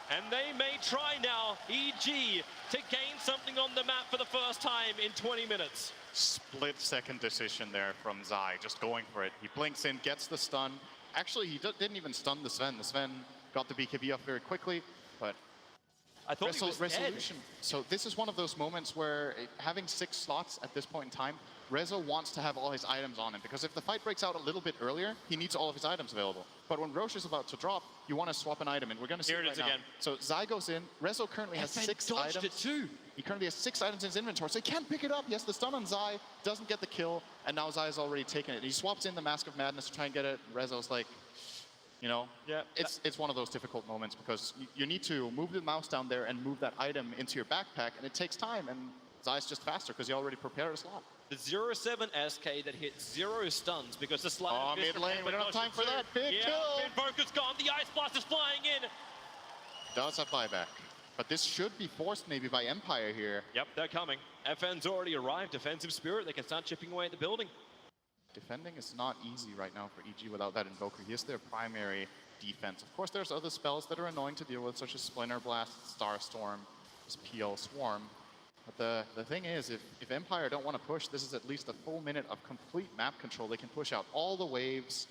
And they may try now, EG, to gain something on the map for the first time in 20 minutes. Split-second decision there from Zai, just going for it. He blinks in, gets the stun. Actually, he didn't even stun the Sven. The Sven got the BKB up very quickly, but I thought he was Resolution. dead. So this is one of those moments where having 6 slots at this point in time, Rezo wants to have all his items on him, because if the fight breaks out a little bit earlier, he needs all of his items available. But when Roche is about to drop, you want to swap an item, and we're going to see Here it it right is now. again. So Zai goes in. Rezo currently has FN 6 dodged items. it too. He currently has 6 items in his inventory, so he can't pick it up. He has the stun on Zai, doesn't get the kill, and now Zai has already taken it. He swaps in the Mask of Madness to try and get it. Rezo's like, you know, yeah, it's one of those difficult moments, because you need to move the mouse down there and move that item into your backpack, and it takes time, and Zai's just faster because he already prepared a slot. The 0-7 SK that hit 0 stuns because the slide. Oh, mid lane, we don't have time for that. Big kill. Mid-Voker's gone, the Ice Blast is flying in. Does have buyback, but this should be forced maybe by Empire here. Yep, they're coming. FN's already arrived. Defensive Spirit, they can start chipping away at the building. Defending is not easy right now for EG without that Invoker. He is their primary defense. Of course, there's other spells that are annoying to deal with, such as Splinter Blast, Starstorm, PL Swarm. But the thing is, if Empire don't want to push, this is at least a full minute of complete map control. They can push out all the waves,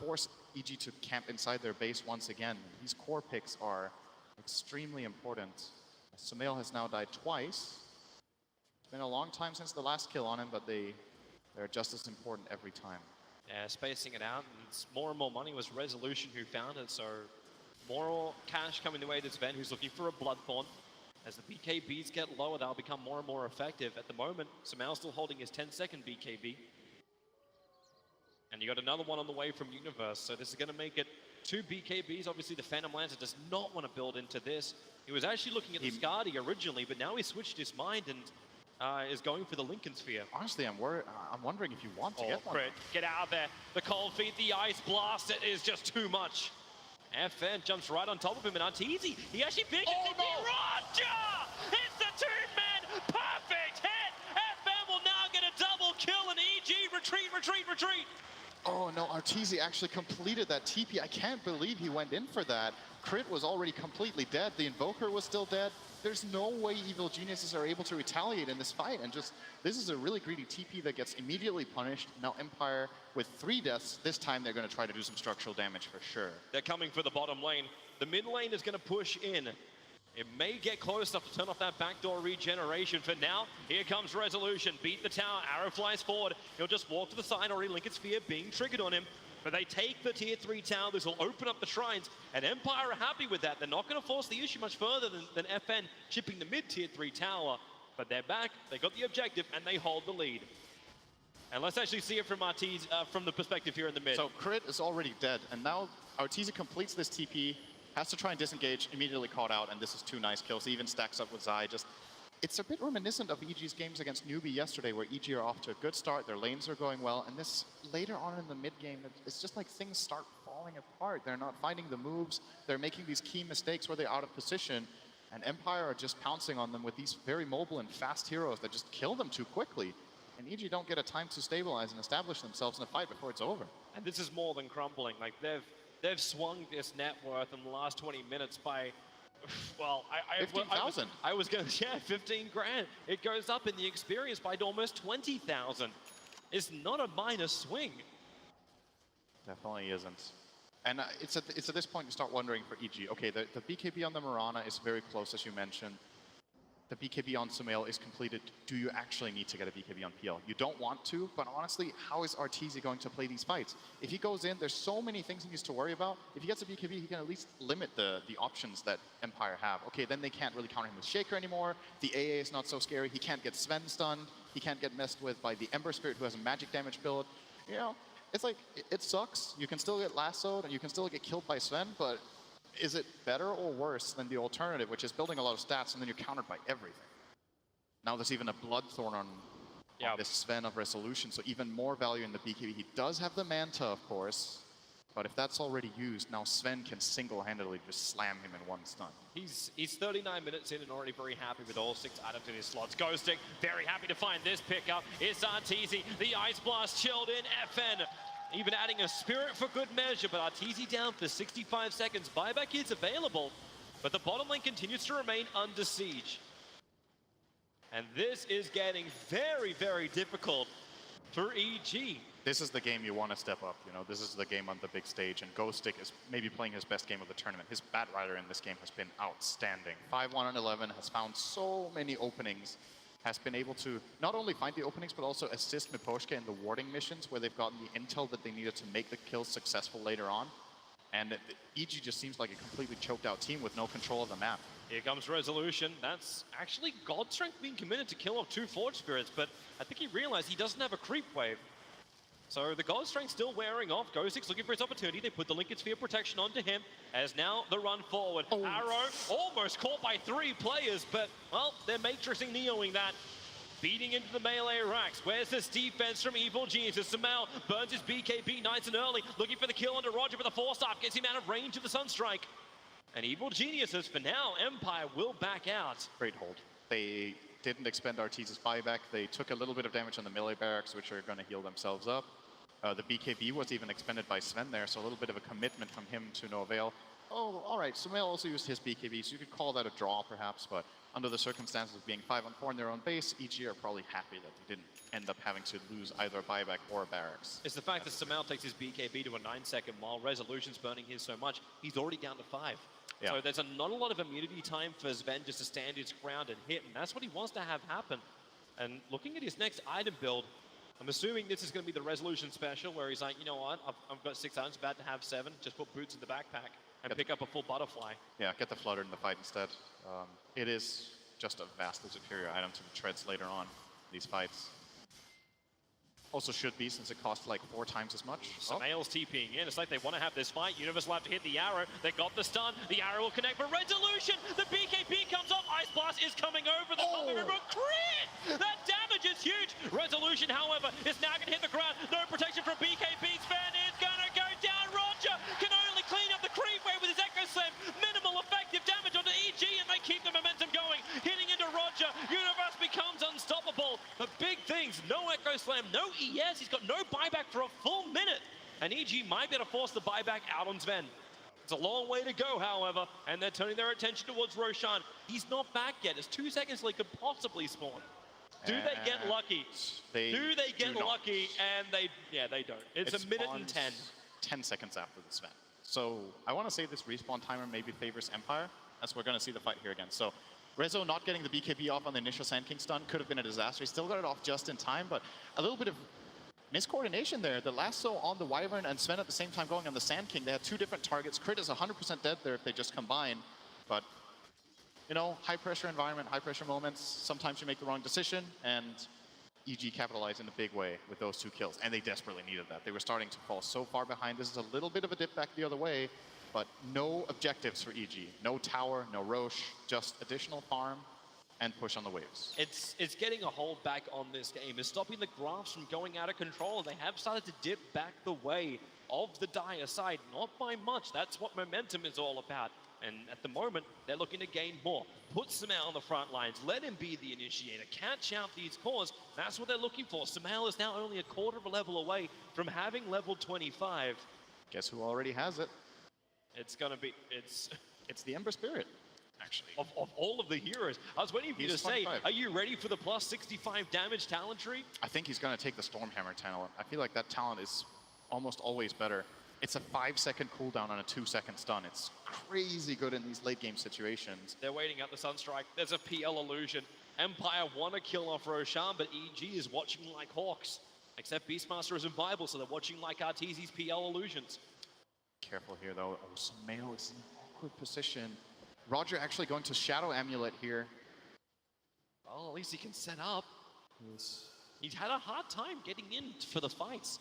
force EG to camp inside their base once again. These core picks are extremely important. Sumail has now died twice. It's been a long time since the last kill on him, but they're just as important every time. Yeah, spacing it out, and it's more and more money. Was Resolution who found it, so more cash coming the way to Sven, who's looking for a Bloodthorn. As the BKBs get lower, they'll become more and more effective. At the moment, Sumail's still holding his 10-second BKB. And you got another one on the way from Universe, so this is going to make it 2 BKBs. Obviously, the Phantom Lancer does not want to build into this. He was actually looking at the Skadi originally, but now he switched his mind and is going for the Lincoln Sphere. Honestly, I'm wondering if you want to get one. Crit, get out of there. The Cold Feet, the Ice Blast, it is just too much. FN jumps right on top of him, and Arteezy, he actually picked it. Roger! It's the 2-man perfect hit! FN will now get a double kill, and EG retreat, retreat, retreat! Oh no, Arteezy actually completed that TP. I can't believe he went in for that. Crit was already completely dead. The Invoker was still dead. There's no way Evil Geniuses are able to retaliate in this fight, and just, this is a really greedy TP that gets immediately punished. Now Empire, with 3 deaths, this time they're going to try to do some structural damage for sure. They're coming for the bottom lane. The mid lane is going to push in. It may get close enough to turn off that backdoor regeneration. For now, here comes Resolution. Beat the tower, arrow flies forward. He'll just walk to the side, already Lincoln Sphere being triggered on him. But they take the tier 3 tower. This will open up the shrines, and Empire are happy with that. They're not going to force the issue much further than FN chipping the mid tier 3 tower. But they're back, they got the objective, and they hold the lead. And let's actually see it from Arteezy, from the perspective here in the mid. So Crit is already dead, and now Arteezy completes this TP, has to try and disengage, immediately caught out, and this is 2 nice kills. He even stacks up with Zai, just it's a bit reminiscent of EG's games against Newbie yesterday, where EG are off to a good start, their lanes are going well, and this later on in the mid game, it's just like things start falling apart. They're not finding the moves, they're making these key mistakes where they're out of position, and Empire are just pouncing on them with these very mobile and fast heroes that just kill them too quickly. And EG don't get a time to stabilize and establish themselves in a fight before it's over. And this is more than crumbling. Like they've swung this net worth in the last 20 minutes by, well, 15,000. I was going to, yeah, 15 grand. It goes up in the experience by almost 20,000. It's not a minor swing. Definitely isn't. And it's at this point you start wondering for EG, okay, the BKB on the Mirana is very close, as you mentioned. The BKB on Sumail is completed. Do you actually need to get a BKB on PL? You don't want to, but honestly, how is Arteezy going to play these fights? If he goes in, there's so many things he needs to worry about. If he gets a BKB, he can at least limit the options that Empire have. Okay, then they can't really counter him with Shaker anymore. The AA is not so scary. He can't get Sven stunned. He can't get messed with by the Ember Spirit, who has a magic damage build. You know, it's like, it sucks. You can still get lassoed, and you can still get killed by Sven, but is it better or worse than the alternative, which is building a lot of stats and then you're countered by everything? Now there's even a Bloodthorn on this Sven of Resolution, so even more value in the BKB. He does have the Manta, of course, but if that's already used, now Sven can single-handedly just slam him in one stun. He's 39 minutes in and already very happy with all 6 items in his slots. Ghosting, very happy to find this pickup. It's Arteezy, the Ice Blast chilled in, FN. Even adding a Spirit for good measure, but Arteezy down for 65 seconds. Buyback is available, but the bottom lane continues to remain under siege. And this is getting very, very difficult for EG. This is the game you want to step up, you know, this is the game on the big stage, and Ghostic is maybe playing his best game of the tournament. His Bat Rider in this game has been outstanding. 5-1 and 11, has found so many openings, has been able to not only find the openings, but also assist Miposhka in the warding missions where they've gotten the intel that they needed to make the kills successful later on. And EG just seems like a completely choked out team with no control of the map. Here comes Resolution. That's actually God Strength being committed to kill off 2 Forge Spirits, but I think he realized he doesn't have a creep wave. So the God Strength still wearing off. Ghostic's looking for his opportunity. They put the Lincoln Sphere protection onto him as now the run forward. Oh. Arrow almost caught by 3 players, but, well, they're matrixing Neoing that. Beating into the melee racks. Where's this defense from Evil Geniuses? Sumail burns his BKB nice and early, looking for the kill under Roger, but the 4-star gets him out of range of the Sunstrike. And Evil Geniuses, for now, Empire will back out. Great hold. They didn't expend Arteezy's buyback. They took a little bit of damage on the melee barracks, which are going to heal themselves up. The BKB was even expended by Sven there, so a little bit of a commitment from him to no avail. Oh, all right, Sumail also used his BKB, so you could call that a draw perhaps, but under the circumstances of being 5-on-4 in their own base, EG are probably happy that they didn't end up having to lose either a buyback or a barracks. It's the fact that Sumail takes his BKB to a 9-second while Resolution's burning his so much, he's already down to 5. Yeah. So there's not a lot of immunity time for Sven just to stand his ground and hit, and that's what he wants to have happen. And looking at his next item build, I'm assuming this is going to be the Resolution special, where he's like, you know what, I've got 6 items, about to have 7, just put boots in the backpack and pick up a full butterfly. Yeah, get the Flutter in the fight instead. It is just a vastly superior item to the Treads later on in these fights. Also should be, since it costs like 4 times as much. Sumail's TPing in. It's like they want to have this fight. Universe will have to hit the arrow. They got the stun. The arrow will connect for Resolution. The BKB comes off. Ice Blast is coming over the top of him. A crit! That damage is huge. Resolution, however, is now going to hit the ground. No protection from BKB. Sven is going to go down. Roger can only clean up the creep wave with his Echo Slam. Minimal effective damage onto EG, and they keep the momentum going. Hitting into Roger. Universe becomes unstoppable. The big things, no Echo Slam, no ES. He's got no buyback for a full minute. And EG might be able to force the buyback out on Sven. It's a long way to go, however, and they're turning their attention towards Roshan. He's not back yet. It's 2 seconds till he could possibly spawn. Do they get lucky? Do they get lucky? And they don't. It's a minute and 10. 10 seconds after the Sven. So I want to say this respawn timer maybe favors Empire, as we're going to see the fight here again. So Rezo not getting the BKB off on the initial Sand King stun could have been a disaster. He still got it off just in time, but a little bit of miscoordination there. The lasso on the Wyvern and Sven at the same time going on the Sand King. They had 2 different targets. Crit is 100% dead there if they just combine, but you know, high pressure environment, high pressure moments, sometimes you make the wrong decision, and EG capitalized in a big way with those 2 kills, and they desperately needed that. They were starting to fall so far behind. This is a little bit of a dip back the other way, but no objectives for EG. No tower, no Roche, just additional farm and push on the waves. It's getting a hold back on this game. It's stopping the graphs from going out of control. They have started to dip back the way of the Dire side, not by much. That's what momentum is all about. And at the moment, they're looking to gain more. Put Sumail on the front lines. Let him be the initiator. Catch out these cores. That's what they're looking for. Sumail is now only a quarter of a level away from having level 25. Guess who already has it? It's going to be... It's the Ember Spirit, actually. Of all of the heroes, I was waiting for you to say, are you ready for the plus 65 damage talent tree? I think he's going to take the Stormhammer talent. I feel like that talent is almost always better. It's a 5-second cooldown on a 2-second stun. It's crazy good in these late game situations. They're waiting out the Sunstrike. There's a PL illusion. Empire want to kill off Roshan, but EG is watching like hawks. Except Beastmaster isn't viable, so they're watching like Arteezy's PL illusions. Careful here, though. Oh, Sumail is in an awkward position. Roger actually going to Shadow Amulet here. Well, at least he can set up. He's had a hard time getting in for the fights.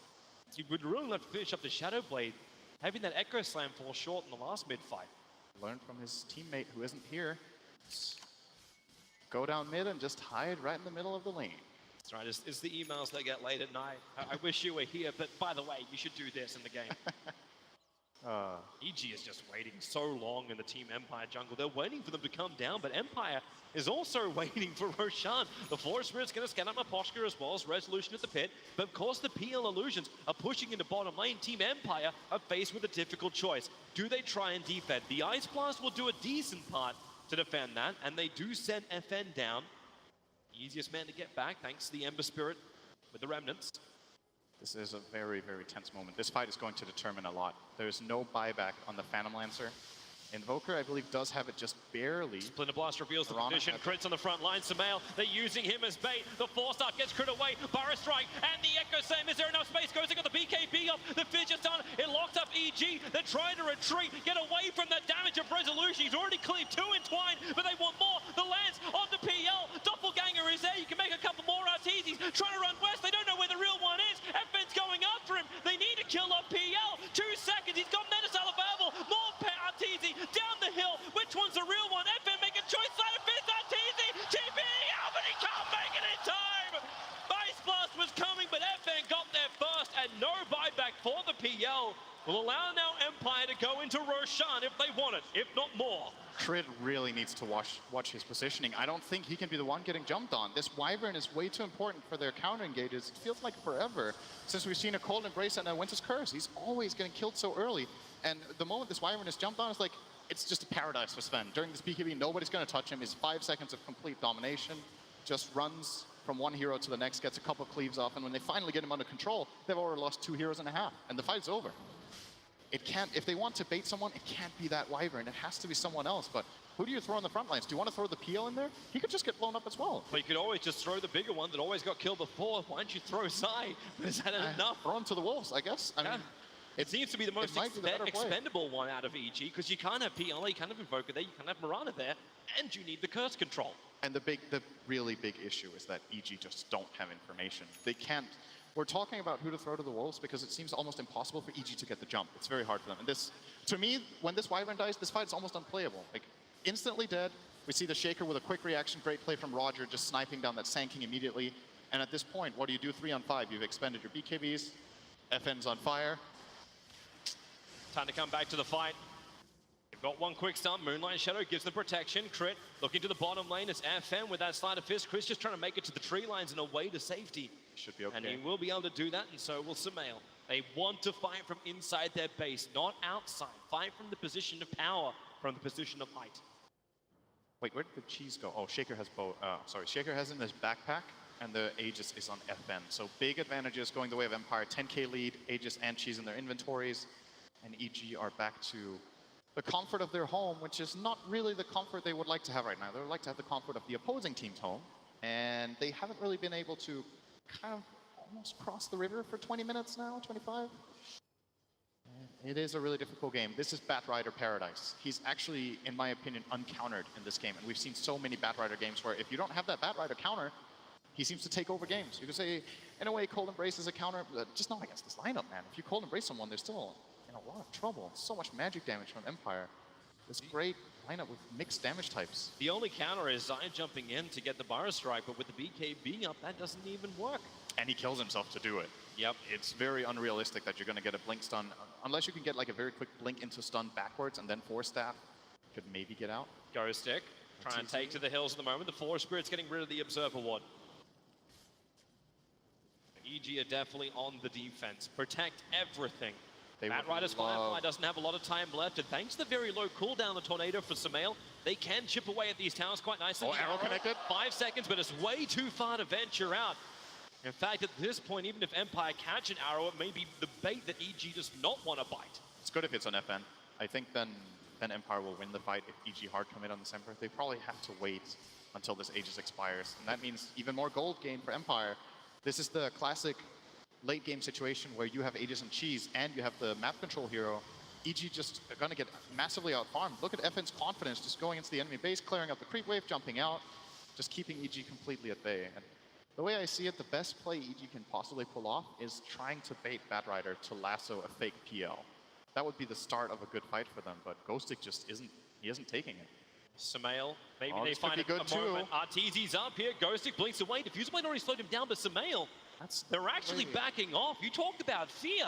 He would really love to finish up the Shadow Blade. Having that Echo Slam fall short in the last mid-fight. Learn from his teammate who isn't here. Go down mid and just hide right in the middle of the lane. That's right, it's the emails that get late at night. I wish you were here, but by the way, you should do this in the game. EG is just waiting so long in the Team Empire jungle. They're waiting for them to come down, but Empire is also waiting for Roshan. The Forest Spirit's going to scan up Maposhka as well as Resolution at the pit. But of course, the PL Illusions are pushing into bottom lane. Team Empire are faced with a difficult choice. Do they try and defend? The Ice Blast will do a decent part to defend that, and they do send FN down. Easiest man to get back, thanks to the Ember Spirit with the Remnants. This is a very, very tense moment. This fight is going to determine a lot. There's no buyback on the Phantom Lancer. Invoker, I believe, does have it just barely. Splinter Blast reveals the Piranha position. Crits on the front line. Sumail, they're using him as bait. The 4-star gets crit away. Burrow Strike and the Echo Slam. Is there enough space? Goes and got the BKB up. The Fizz is done. It locks up EG. They're trying to retreat. Get away from that damage of Resolution. He's already cleared 2 entwined, but they want more. The Lance on the PL. Doppelganger is there. You can make a couple more Arteezys. Trying to run west. They don't know where the real one is. FN's going after him. They need to kill off PL. 2 seconds. He's got Menacel available. More Arteezy down the hill. Which one's the real one? FN make a choice. Side of fifth Arteezy. TP out, but he can't make it in time. Ice Blast was coming, but FN got there first, and no buyback for the PL will allow now Empire to go into Roshan if they want it, if not more. Crit really needs to watch his positioning. I don't think he can be the one getting jumped on. This Wyvern is way too important for their counter engages. It feels like forever since we've seen a Cold Embrace and a Winter's Curse. He's always getting killed so early. And the moment this Wyvern is jumped on, it's like, it's just a paradise for Sven. During this BKB, nobody's going to touch him. His 5 seconds of complete domination, just runs from one hero to the next, gets a couple cleaves off, and when they finally get him under control, they've already lost 2 heroes and a half, and the fight's over. It can't, if they want to bait someone, it can't be that Wyvern. It has to be someone else. But who do you throw on the front lines? Do you want to throw the PL in there? He could just get blown up as well. But you could always just throw the bigger one that always got killed before. Why don't you throw Sai? Is that enough? Throw him to the wolves, I guess. I mean, it seems to be the most expendable one out of EG, because you can't have PL, you can't have Invoker there, you can't have Mirana there, and you need the curse control. And the really big issue is that EG just don't have information. They can't. We're talking about who to throw to the wolves because it seems almost impossible for EG to get the jump. It's very hard for them. And this, to me, when this Wyvern dies, this fight is almost unplayable. Like, instantly dead. We see the Shaker with a quick reaction, great play from Roger, just sniping down that Sand King immediately. And at this point, what do you do 3 on 5? You've expended your BKBs, FN's on fire. Time to come back to the fight. You've got one quick stun. Moonlight Shadow gives the protection. Crit looking to the bottom lane. It's FN with that Sleight of Fist. Chris just trying to make it to the tree lines and away to safety. Should be okay. And he will be able to do that, and so will Sumail. They want to fight from inside their base, not outside. Fight from the position of power, from the position of height. Wait, where did the cheese go? Oh, Shaker has Shaker has in his backpack, and the Aegis is on FN. So big advantages going the way of Empire. 10k lead, Aegis and cheese in their inventories, and EG are back to the comfort of their home, which is not really the comfort they would like to have right now. They would like to have the comfort of the opposing team's home, and they haven't really been able to kind of almost cross the river for 20 minutes now, 25. It is a really difficult game. This is Batrider Paradise. He's actually, in my opinion, uncountered in this game, and we've seen so many Batrider games where if you don't have that Batrider counter, he seems to take over games. You could say, in a way, Cold Embrace is a counter, but just not against this lineup, man. If you Cold Embrace someone, they're still in a lot of trouble. So much magic damage from Empire. this great lineup with mixed damage types. The only counter is Zai jumping in to get the Bar Strike, but with the BK being up, that doesn't even work. And he kills himself to do it. Yep. It's very unrealistic that you're going to get a blink stun, unless you can get like a very quick blink into stun backwards and then force staff. Could maybe get out. Ghost Stick, trying to take to the hills at the moment. The Forest Spirit's getting rid of the Observer Ward. EG are definitely on the defense. Protect everything. Matt Rider's Firefly doesn't have a lot of time left, and thanks to the very low cooldown, the Tornado for Sumail, they can chip away at these towers quite nicely. Oh, arrow connected. 5 seconds, but it's way too far to venture out. In fact, at this point, even if Empire catch an arrow, it may be the bait that EG does not want to bite. It's good if it's on FN. I think then Empire will win the fight if EG hard commit on this Emperor. They probably have to wait until this Aegis expires, and that means even more gold gain for Empire. This is the classic late game situation where you have Aegis and Cheese and you have the map control hero. EG just are going to get massively out-farmed. Look at FN's confidence just going into the enemy base, clearing up the creep wave, jumping out, just keeping EG completely at bay. And the way I see it, the best play EG can possibly pull off is trying to bait Bad Rider to lasso a fake PL. That would be the start of a good fight for them, but Ghostic just isn't taking it. Sumail, maybe Oh, they this could find be good a moment. too. Arteezy's up here, Ghostic blinks away. Diffuser Blade already slowed him down, but Sumail, they're actually backing off. You talked about fear.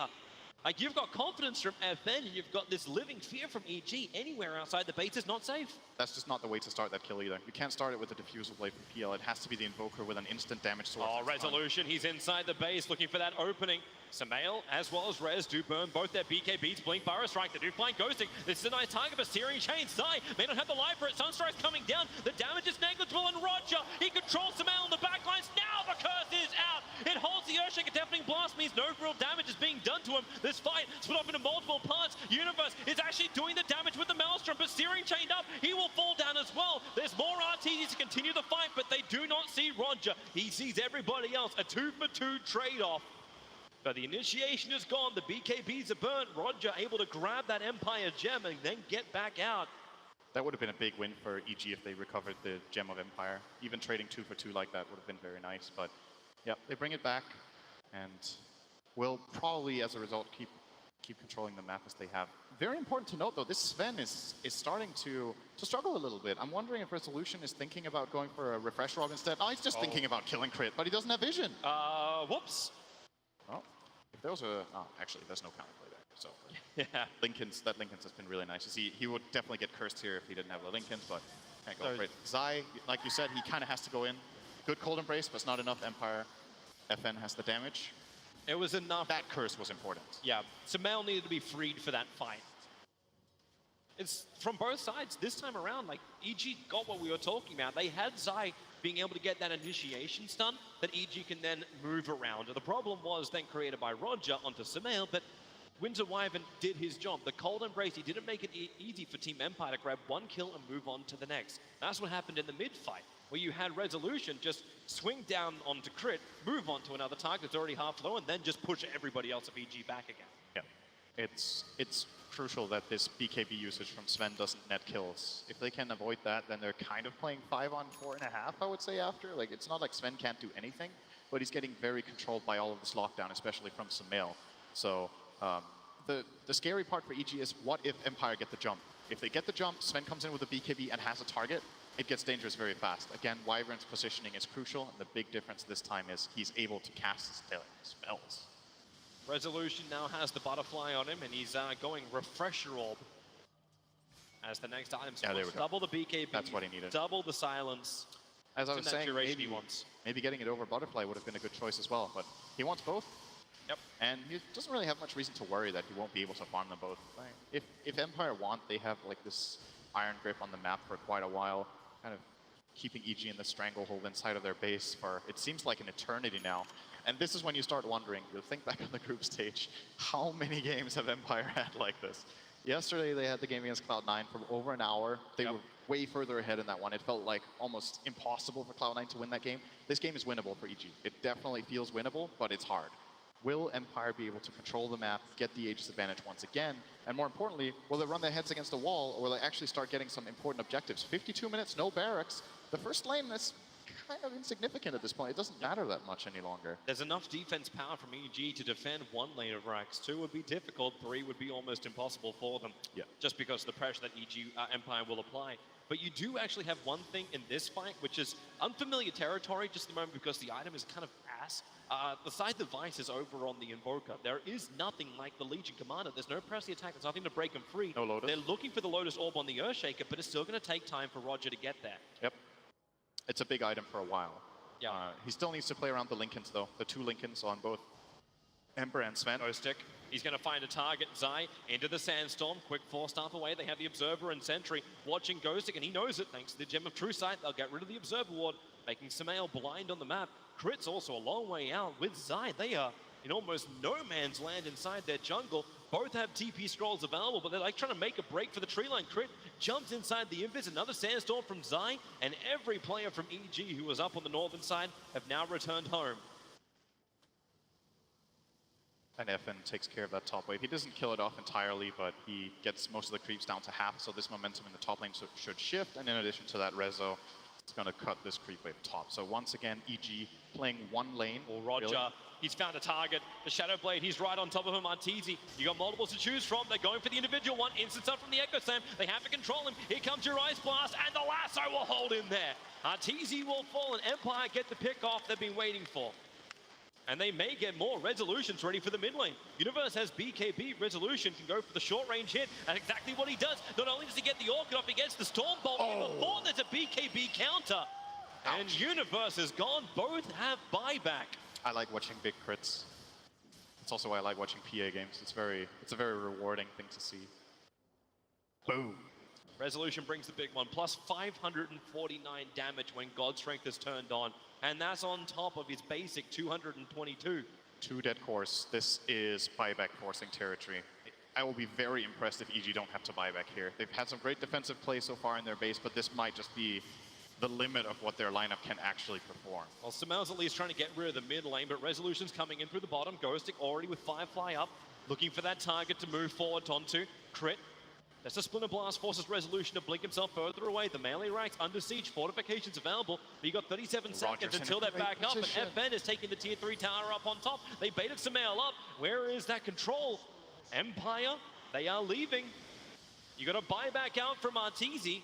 Like, you've got confidence from FN, and you've got this living fear from EG. Anywhere outside the base is not safe. That's just not the way to start that kill either. You can't start it with a Diffusal Blade from PL. It has to be the Invoker with an instant damage source. Oh, Resolution, he's inside the base looking for that opening. Sumail as well as Rez do burn both their BK beats. Blink, Burrow Strike, they do find Ghosting. This is a nice target, but Searing Chain, Zai may not have the life for it. Sunstrike's coming down. The damage is negligible, and Roger, he controls Sumail on the backlines. Now the curse is out. It holds the Earthshaker. Deafening Blast means no real damage is being done to him. This fight split off into multiple parts. Universe is actually doing the damage with the Maelstrom, but Searing chained up. He will fall down as well. There's more RTGs to continue the fight, but they do not see Roger. He sees everybody else. A 2-for-2 trade-off. But the initiation is gone. The BKBs are burnt. Roger able to grab that Empire gem and then get back out. That would have been a big win for EG if they recovered the Gem of Empire. Even trading 2-for-2 like that would have been very nice. But yeah, they bring it back and will probably, as a result, keep controlling the map as they have. Very important to note, though, this Sven is starting to struggle a little bit. I'm wondering if Resolution is thinking about going for a Refresh Rob instead. Oh, he's just thinking about killing crit, but he doesn't have vision. Whoops. Well, if there was a... Oh, actually, there's no counterplay there. So Yeah. that Linken's has been really nice. You see, he would definitely get cursed here if he didn't have the Linken's, but can't go for it. Zai, like you said, he kind of has to go in. Good Cold Embrace, but it's not enough. Empire, FN has the damage. It was enough. That curse was important. Yeah, Sumail needed to be freed for that fight. It's from both sides this time around. Like, EG got what we were talking about. They had Zai being able to get that initiation stun that EG can then move around. The problem was then created by Roger onto Sumail, but Winter Wyvern did his job. The Cold Embrace, he didn't make it easy for Team Empire to grab one kill and move on to the next. That's what happened in the mid-fight, where you had Resolution just swing down onto crit, move on to another target that's already half low, and then just push everybody else of EG back again. Yeah, it's crucial that this BKB usage from Sven doesn't net kills. If they can avoid that, then they're kind of playing 5 on 4.5, I would say, after. Like, it's not like Sven can't do anything, but he's getting very controlled by all of this lockdown, especially from Sumail. So the scary part for EG is, what if Empire get the jump? If they get the jump, Sven comes in with a BKB and has a target, it gets dangerous very fast. Again, Wyvern's positioning is crucial, and the big difference this time is he's able to cast his spells. Resolution now has the butterfly on him, and he's going Refresher Orb as the next item. So Yeah, there we go. double the BKB. That's what he needed. Double the silence. As I was It's in that saying, duration he wants. maybe getting it over Butterfly would have been a good choice as well, but he wants both. Yep. And he doesn't really have much reason to worry that he won't be able to farm them both. If Empire want, they have like this iron grip on the map for quite a while, kind of keeping EG in the stranglehold inside of their base for, it seems like an eternity now. And this is when you start wondering, you'll think back on the group stage, how many games have Empire had like this? Yesterday they had the game against Cloud9 for over an hour. They were way further ahead in that one. It felt like almost impossible for Cloud9 to win that game. This game is winnable for EG. It definitely feels winnable, but it's hard. Will Empire be able to control the map, get the Aegis advantage once again? And more importantly, will they run their heads against a wall, or will they actually start getting some important objectives? 52 minutes, no barracks. The first lane is kind of insignificant at this point. It doesn't matter that much any longer. There's enough defense power from EG to defend one lane of Rax. 2 would be difficult, 3 would be almost impossible for them. Yeah. Just because of the pressure that EG Empire will apply. But you do actually have one thing in this fight, which is unfamiliar territory just at the moment because the item is kind of ass. The side device is over on the Invoker. There is nothing like the Legion Commander. There's no press the attack. There's nothing to break him free. No Lotus. They're looking for the Lotus Orb on the Earthshaker, but it's still going to take time for Roger to get there. Yep. It's a big item for a while. Yeah. He still needs to play around the Lincolns, though. The 2 Lincolns on both Ember and Sven. Ghostic. He's going to find a target. Zai into the Sandstorm. Quick 4-staff away. They have the Observer and Sentry watching Ghostic, and he knows it thanks to the Gem of True Sight. They'll get rid of the Observer Ward, making Samael blind on the map. Crit's also a long way out with Zai. They are in almost no man's land inside their jungle. Both have TP scrolls available, but they're like trying to make a break for the tree line. Crit jumps inside the Invis, another Sandstorm from Zai, and every player from EG who was up on the northern side have now returned home. And FN takes care of that top wave. He doesn't kill it off entirely, but he gets most of the creeps down to half, so this momentum in the top lane should shift, and in addition to that, Rezo is going to cut this creep wave top. So once again, EG playing one lane. Or Roger, really. He's found a target. The Shadow Blade, he's right on top of him. Arteezy, you got multiples to choose from. They're going for the individual one. Instant up from the Echo Slam. They have to control him. Here comes your Ice Blast, and the lasso will hold him there. Arteezy will fall, and Empire get the pick off they've been waiting for. And they may get more Resolutions ready for the mid lane. Universe has BKB. Resolution can go for the short range hit. And exactly what he does. Not only does he get the Orchid off against the Stormbolt, before there's a BKB counter. Ouch. And Universe is gone. Both have buyback. I like watching big crits. It's also why I like watching PA games. It's a very rewarding thing to see. Boom. Resolution brings the big one, plus 549 damage when God Strength is turned on. And that's on top of his basic 222. 2 dead cores. This is buyback forcing territory. I will be very impressed if EG don't have to buy back here. They've had some great defensive play so far in their base, but this might just be the limit of what their lineup can actually perform. Well, Samel's at least trying to get rid of the mid lane, but Resolution's coming in through the bottom. Ghostic already with Firefly up, looking for that target to move forward onto. Crit. That's a Splinter Blast, forces Resolution to blink himself further away. The melee ranks under siege, fortifications available, but you got 37 seconds until they're back up, and FN is taking the tier 3 tower up on top. They baited Samel up. Where is that control? Empire, they are leaving. You got to buy back out from Arteezy.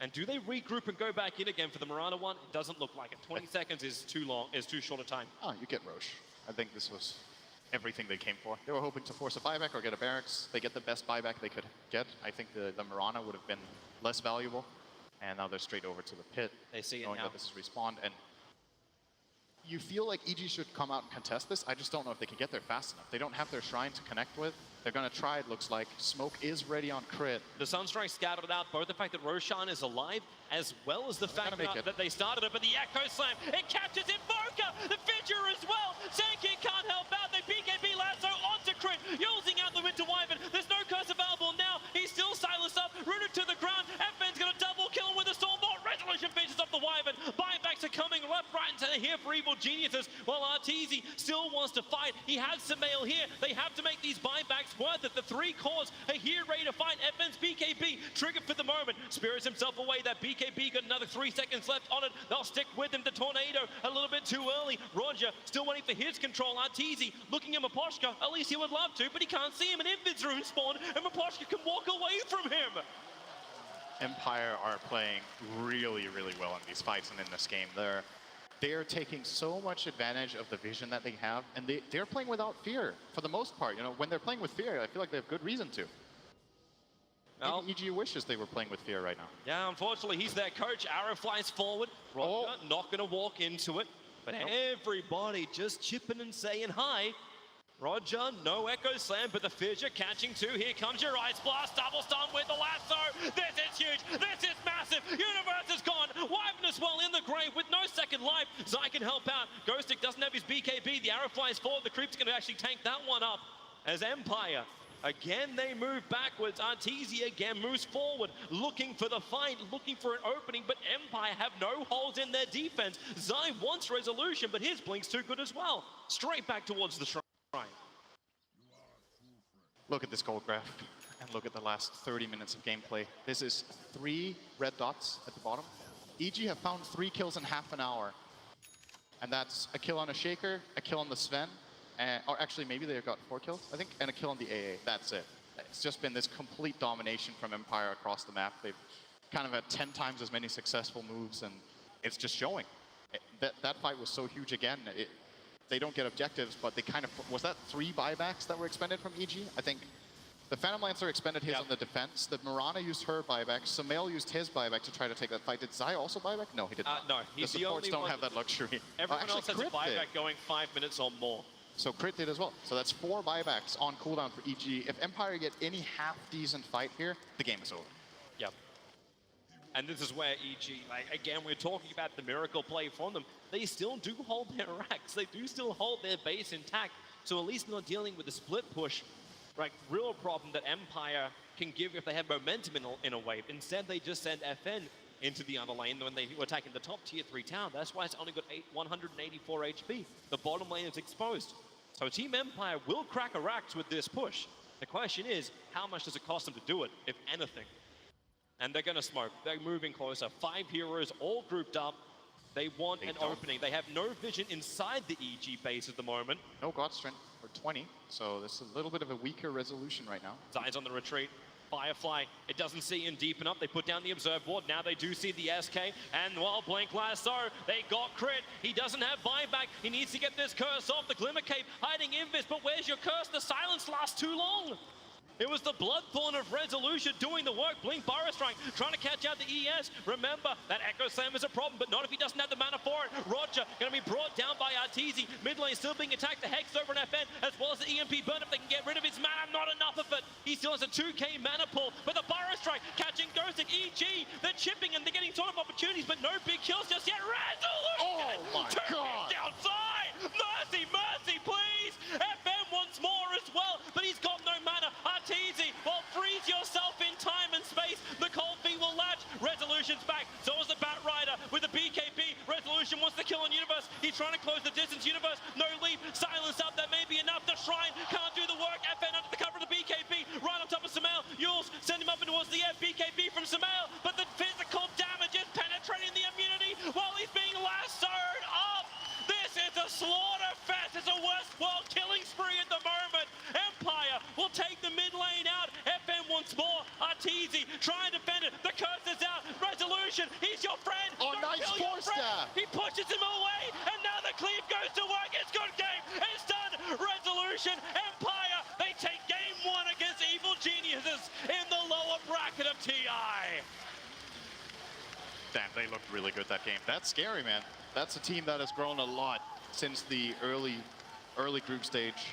And do they regroup and go back in again for the Mirana one? It doesn't look like it. 20 seconds is too long, is too short a time. Oh, you get Roche. I think this was everything they came for. They were hoping to force a buyback or get a barracks. They get the best buyback they could get. I think the Mirana would have been less valuable. And now they're straight over to the pit. They see it knowing now. that this is respawn. And you feel like EG should come out and contest this. I just don't know if they can get there fast enough. They don't have their shrine to connect with. They're going to try, it looks like. Smoke is ready on Crit. The Sunstrike scouted it out, both the fact that Roshan is alive, as well as the fact that they started it, but the Echo Slam, it catches Invoker, the Fidger as well. Sankin can't help out, they BKB lasso onto Crit, using out the Winter Wyvern. There's no curse available now, he's still silenced up, rooted to the ground. FN's going to double kill him with a Stormbolt. Resolution finishes off the Wyvern. Buybacks are coming left, right, and center here for Evil Geniuses, while Arteezy still wants to fight. He has Samael here. They have to make these buybacks worth it. The 3 cores are here ready to fight. FN's BKB triggered for the moment. Spirits himself away. That BKB got another 3 seconds left on it. They'll stick with him. The Tornado a little bit too early. Roger still waiting for his control. Arteezy looking at Maposhka. At least he would love to, but he can't see him. An Invid's rune spawn, and Maposhka can walk away from him. Empire are playing really, really well in these fights and in this game. They're taking so much advantage of the vision that they have, and they're playing without fear for the most part. You know, when they're playing with fear, I feel like they have good reason to. Well, EG wishes they were playing with fear right now. Yeah, unfortunately, he's their coach. Arrow flies forward. Roger not going to walk into it, but everybody just chipping and saying hi. Roger, no Echo Slam, but the Fissure catching 2. Here comes your Ice Blast, double stun with the lasso. This is huge, this is massive. Universe is gone. Wyvern as well in the grave with no second life. Zai can help out. Ghostic doesn't have his BKB. The arrow flies forward. The Creep's going to actually tank that one up as Empire. Again, they move backwards. Arteezy again moves forward, looking for the fight, looking for an opening, but Empire have no holes in their defense. Zai wants Resolution, but his blink's too good as well. Straight back towards the shrine. Look at this gold graph, and look at the last 30 minutes of gameplay. This is 3 red dots at the bottom. EG have found 3 kills in half an hour. And that's a kill on a Shaker, a kill on the Sven, or actually maybe they've got 4 kills, I think, and a kill on the AA. That's it. It's just been this complete domination from Empire across the map. They've kind of had 10 times as many successful moves, and it's just showing. That fight was so huge again. They don't get objectives, but they kind of... Was that 3 buybacks that were expended from EG? I think the Phantom Lancer expended his on the defense. The Mirana used her buyback. Sumail used his buyback to try to take that fight. Did Zai also buyback? No, he did not. No, he's the only supports don't one. have that luxury. Everyone Actually, else has a Crit buyback did. going 5 minutes or more. So Crit did as well. So that's 4 buybacks on cooldown for EG. If Empire get any half-decent fight here, the game is over. Yep. And this is where EG, like, again, we're talking about the miracle play from them. They still do hold their racks. They do still hold their base intact. So at least not dealing with the split push, like, real problem that Empire can give if they have momentum in a wave. Instead, they just send FN into the other lane when they were attacking the top tier 3 town. That's why it's only got 184 HP. The bottom lane is exposed. So Team Empire will crack a racks with this push. The question is, how much does it cost them to do it, if anything? And they're going to smoke. They're moving closer. 5 heroes all grouped up. They want an opening. They have no vision inside the EG base at the moment. No God Strength for 20, so this is a little bit of a weaker resolution right now. Zai's on the retreat. Firefly, it doesn't see in deep enough. They put down the observe ward. Now they do see the SK. And while Blink Lasso, they got Crit. He doesn't have buyback. He needs to get this curse off. The Glimmer Cape hiding Invis, but where's your curse? The silence lasts too long. It was the Bloodthorn of Resolution doing the work. Blink Burrow Strike, trying to catch out the ES. Remember, that Echo Slam is a problem, but not if he doesn't have the mana for it. Roger going to be brought down by Arteezy. Mid lane still being attacked. The Hex over an FN, as well as the EMP burn. If they can get rid of his mana, not enough of it. He still has a 2k mana pull, but the Burrow Strike catching Ghosted. EG, they're chipping and they're getting sort of opportunities, but no big kills just yet. Resolution! Oh my God! Outside! Mercy, mercy, please! FN wants more as well, but he's got no mana. Arteezy, well, freeze yourself in time and space. The cold feet will latch. Resolution's back. So is the Batrider with the BKB. Resolution wants to kill on Universe. He's trying to close the distance. Universe, no leap. Silence up. That may be enough. The Shrine can't do the work. FN under the cover of the BKB. Right on top of Sumail. Yules send him up towards the BKB from Sumail. But the physical damage is penetrating the immunity while he's being lassoed up. This is a slaughter fest. It's a Westworld killing spree at the moment. Empire will take the mid lane out. FN once more. Arteezy trying to defend it. The curse is out. Resolution, he's your friend. Oh, Don't nice kill your force friend. there. He pushes him away, and now the cleave goes to work. It's good game. It's done. Resolution, Empire, they take game 1 against Evil Geniuses in the lower bracket of TI. Damn, they looked really good that game. That's scary, man. That's a team that has grown a lot since the early group stage.